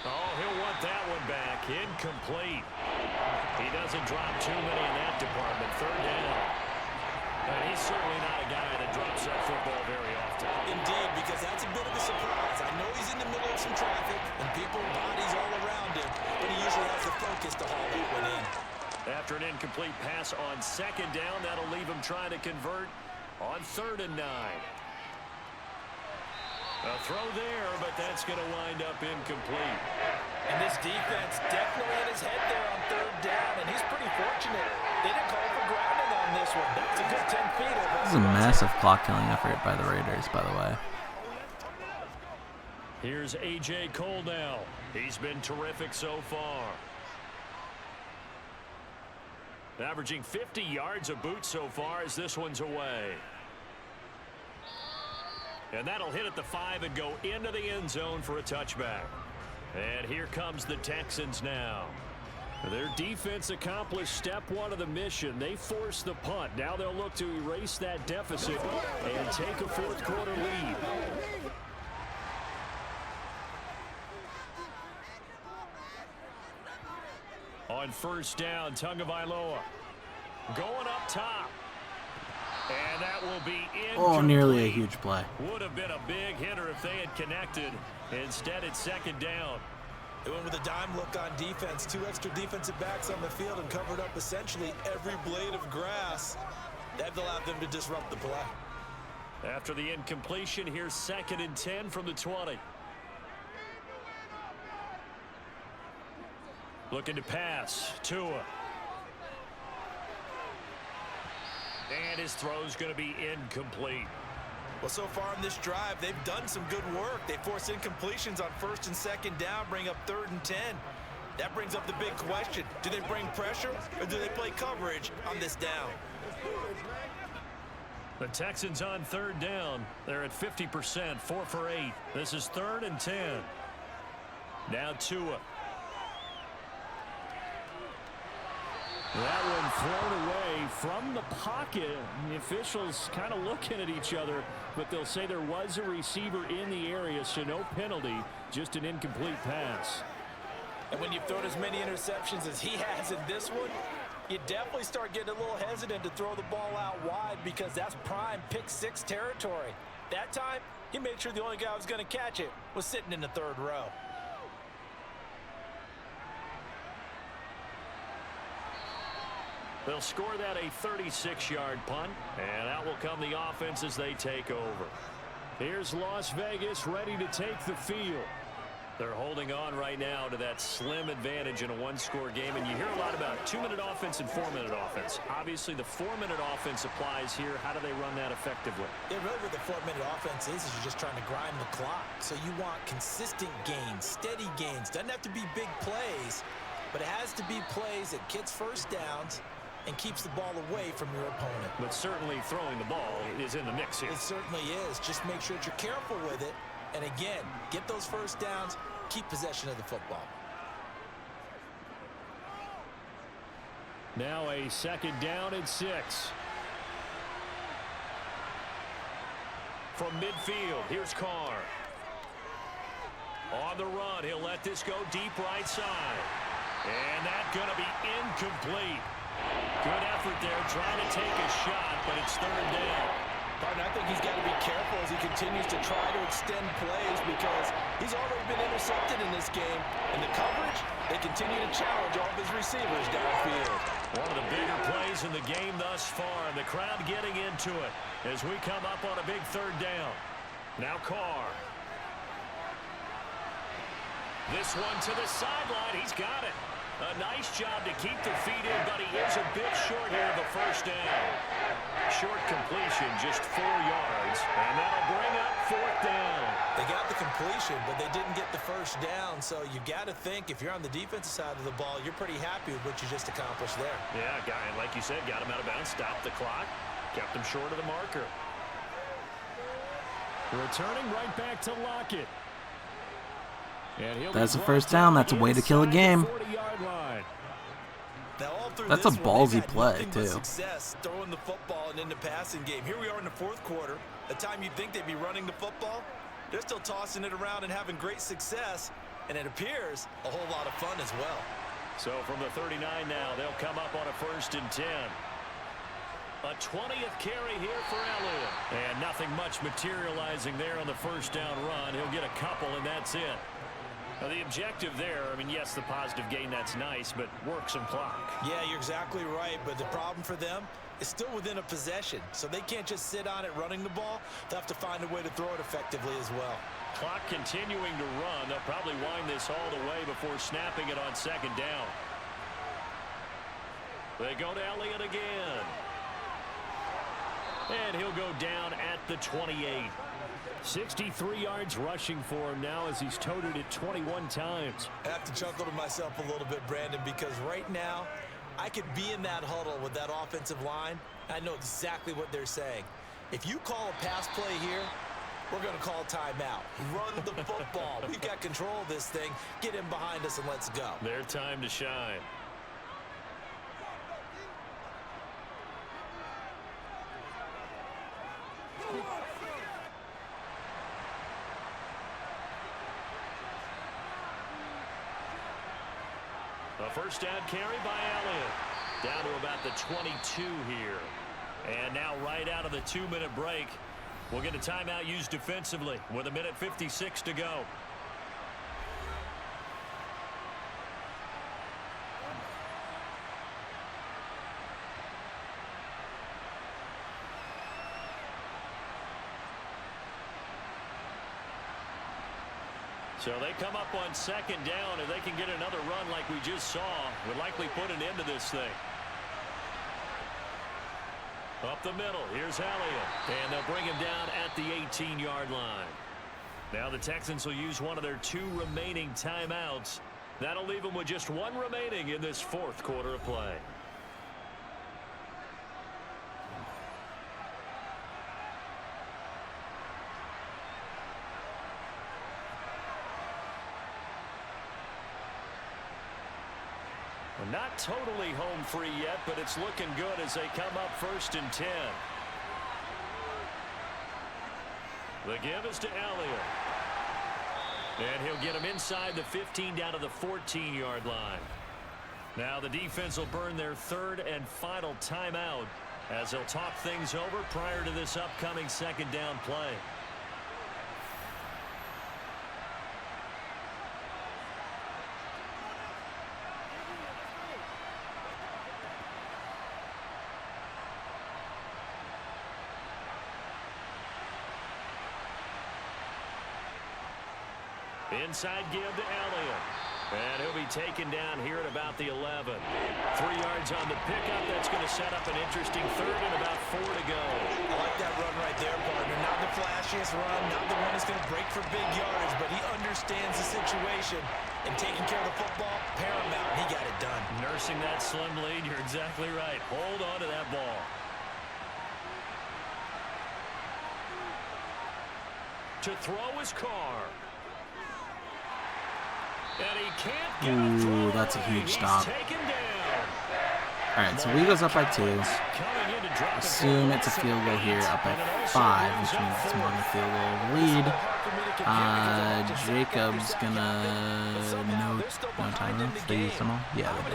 Oh, he'll want that one back. Incomplete. He doesn't drop too many in that department. 3rd down. And he's certainly not a guy that drops that football very often. Indeed, because that's a bit of a surprise. I know he's in the middle of some traffic and people, bodies all around him, but he usually has the focus to haul that one in. After an incomplete pass on 2nd down, that'll leave him trying to convert on 3rd and 9. A throw there, but that's going to wind up incomplete. And this defense definitely in his head there on 3rd down, and he's pretty fortunate. They didn't call for grounding on this one. That's a good 10 feet. This is a massive clock-killing effort by the Raiders, by the way. Here's A.J. Cole now. He's been terrific so far. Averaging 50 yards a boot so far as this one's away. And that'll hit at the 5 and go into the end zone for a touchback. And here comes the Texans now. Their defense accomplished step 1 of the mission. They forced the punt. Now they'll look to erase that deficit and take a 4th quarter lead. On 1st down, Tagovailoa going up top. And that will be incomplete. Oh, nearly a huge play. Would have been a big hitter if they had connected. Instead, it's 2nd down. They went with a dime look on defense. 2 extra defensive backs on the field and covered up essentially every blade of grass. That allowed them to disrupt the play. After the incompletion, here's 2nd and 10 from the 20. Looking to pass. Tua. And his throw's going to be incomplete. Well, so far in this drive, they've done some good work. They force incompletions on 1st and 2nd down, bring up 3rd and 10. That brings up the big question. Do they bring pressure or do they play coverage on this down? The Texans on 3rd down. They're at 50%, 4 for 8. This is 3rd and 10. Now Tua. That one thrown away from the pocket. The officials kind of looking at each other, but they'll say there was a receiver in the area, so no penalty, just an incomplete pass. And when you've thrown as many interceptions as he has in this one, you definitely start getting a little hesitant to throw the ball out wide because that's prime pick-6 territory. That time, he made sure the only guy who was going to catch it was sitting in the 3rd row. They'll score that a 36-yard punt, and out will come the offense as they take over. Here's Las Vegas ready to take the field. They're holding on right now to that slim advantage in a 1-score game, and you hear a lot about 2-minute offense and 4-minute offense. Obviously, the 4-minute offense applies here. How do they run that effectively? Yeah, really what the 4-minute offense is you're just trying to grind the clock. So you want consistent gains, steady gains. Doesn't have to be big plays, but it has to be plays that gets 1st downs and keeps the ball away from your opponent. But certainly throwing the ball is in the mix here. It certainly is. Just make sure that you're careful with it. And again, get those 1st downs, keep possession of the football. Now a 2nd down and 6. From midfield, here's Carr. On the run, he'll let this go deep right side. And that's going to be incomplete. Good effort there trying to take a shot, but it's third down. Partner, I think he's got to be careful as he continues to try to extend plays because he's already been intercepted in this game. And the coverage, they continue to challenge all of his receivers downfield. One of the bigger plays in the game thus far, and the crowd getting into it as we come up on a big third down. Now Carr. This one to the sideline. He's got it. A nice job to keep the feet in, but he is a bit short here of a first down. Short completion, just 4 yards, and that'll bring up fourth down. They got the completion, but they didn't get the first down, so you got to think if you're on the defensive side of the ball, you're pretty happy with what you just accomplished there. Yeah, guy, like you said, got him out of bounds, stopped the clock, kept him short of the marker. Returning right back to Lockett. That's a first down. That's a way to kill a game. That's a ballsy play, too. Success throwing the football and in the passing game. Here we are in the fourth quarter. The time you'd think they'd be running the football, they're still tossing it around and having great success. And it appears a whole lot of fun as well. So from the 39 now, they'll come up on a 1st and 10. A 20th carry here for Elliott. And nothing much materializing there on the first down run. He'll get a couple, and that's it. Now the objective there, I mean, yes, the positive gain, that's nice, but work some clock. Yeah, you're exactly right, but the problem for them is still within a possession, so they can't just sit on it running the ball. They'll have to find a way to throw it effectively as well. Clock continuing to run. They'll probably wind this all the way before snapping it on second down. They go to Elliott again. And he'll go down at the 28. 63 yards rushing for him now as he's toted it 21 times. I have to chuckle to myself a little bit, Brandon, because right now I could be in that huddle with that offensive line. I know exactly what they're saying. If you call a pass play here, we're going to call timeout. Run the football. We've got control of this thing. Get in behind us and let's go. Their time to shine. A first down carry by Elliott. Down to about the 22 here. And now right out of the 2-minute break, we'll get a timeout used defensively with 1:56 to go. So they come up on second down, and they can get another run like we just saw. Would likely put an end to this thing. Up the middle, here's Elliott. And they'll bring him down at the 18-yard line. Now the Texans will use one of their 2 remaining timeouts. That'll leave them with just 1 remaining in this fourth quarter of play. Not totally home free yet, but it's looking good as they come up 1st and 10. The give is to Elliott. And he'll get him inside the 15 down to the 14-yard line. Now the defense will burn their 3rd and final timeout as they'll talk things over prior to this upcoming second down play. Inside give to Elliott. And he'll be taken down here at about the 11. 3 yards on the pickup. That's going to set up an interesting 3rd and about 4 to go. I like that run right there, partner. Not the flashiest run, not the one that's going to break for big yardage, but he understands the situation. And taking care of the football, paramount. He got it done. Nursing that slim lead. You're exactly right. Hold on to that ball. To throw is Carr. Ooh, that's a huge stop. Alright, so Wego's up by 2. Assume it's a field goal here, up by 5, which means it's more of a field goal lead. Jacob's gonna no timeouts. They used them all. Yeah, they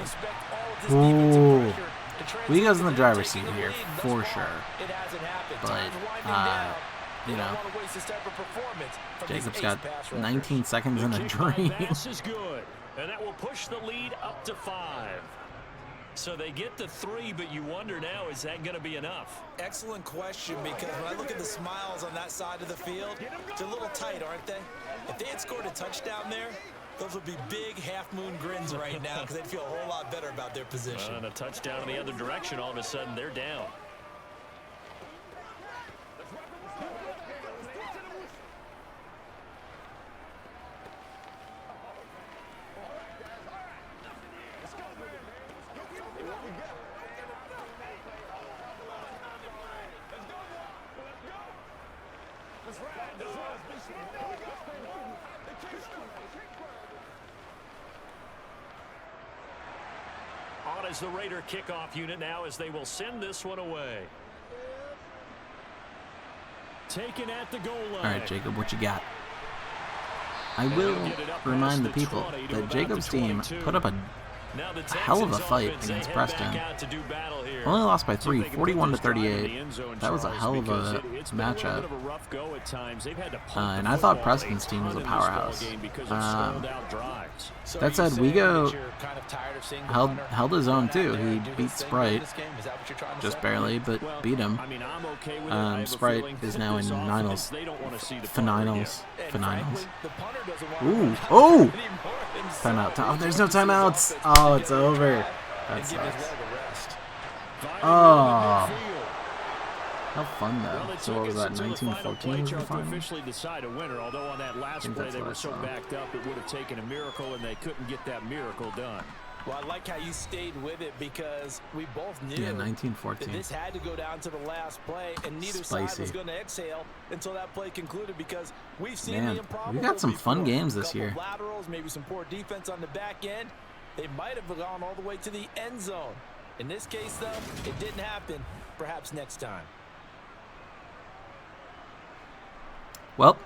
did. Ooh, Wego's in the driver's seat here for sure. But you know, Jacob's got 19 seconds in a dream. Pass is good, and that will push the lead up to 5. So they get the 3, but you wonder now, is that going to be enough? Excellent question, because when I look at the smiles on that side of the field, they're a little tight, aren't they? If they had scored a touchdown there, those would be big half-moon grins right now because they'd feel a whole lot better about their position. And a touchdown in the other direction, all of a sudden they're down. On is the Raider kickoff unit now as they will send this one away. Taken at the goal line. All right, Jacob, what you got? I will remind the people that Jacob's team put up a hell of a fight against Preston. Only lost by 3, 41-38. That was a hell of a matchup. And I thought Preston's team was a powerhouse. That said, Wego held his own too. He beat Sprite, just barely, but beat him. Sprite is now in finals. Ooh, oh! Timeout. Oh, there's no timeouts. Oh, it's over. That sucks. Oh. How fun, though. So what was that, 1914 was the final? Officially decide a winner, although on that last play they were so backed up it would have taken a miracle, and they couldn't get that miracle done. Well, I like how you stayed with it because we both knew 1914. that this had to go down to the last play, and neither side was going to exhale until that play concluded because we've seen the improbable. We got some fun before. games this year. Laterals, maybe some poor defense on the back end. They might have gone all the way to the end zone. In this case, though, it didn't happen. Perhaps next time. Well,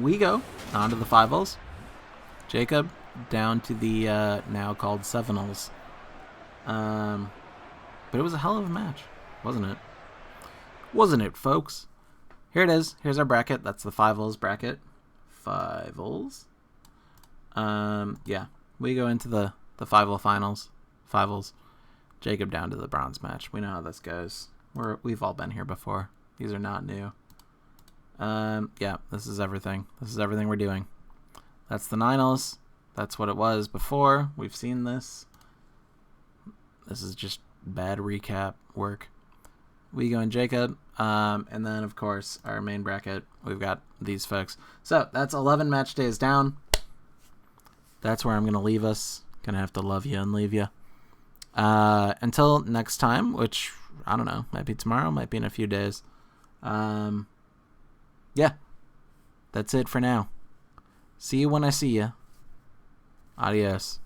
we go on to the 5als. Jacob down to the now called 7als. But it was a hell of a match, wasn't it? Wasn't it, folks? Here it is. Here's our bracket. That's the 5als bracket. 5als. Yeah, we go into the 5al finals. 5als. Jacob down to the bronze match. We know how this goes. We've all been here before. These are not new. Yeah, this is everything. This is everything we're doing. That's the 9als. That's what it was before. We've seen this. This is just bad recap work. Wego and Jacob. And then, of course, our main bracket. We've got these folks. So, that's 11 match days down. That's where I'm going to leave us. Going to have to love you and leave you. Until next time, which, I don't know, might be tomorrow, might be in a few days. Yeah. That's it for now. See you when I see you. Adios.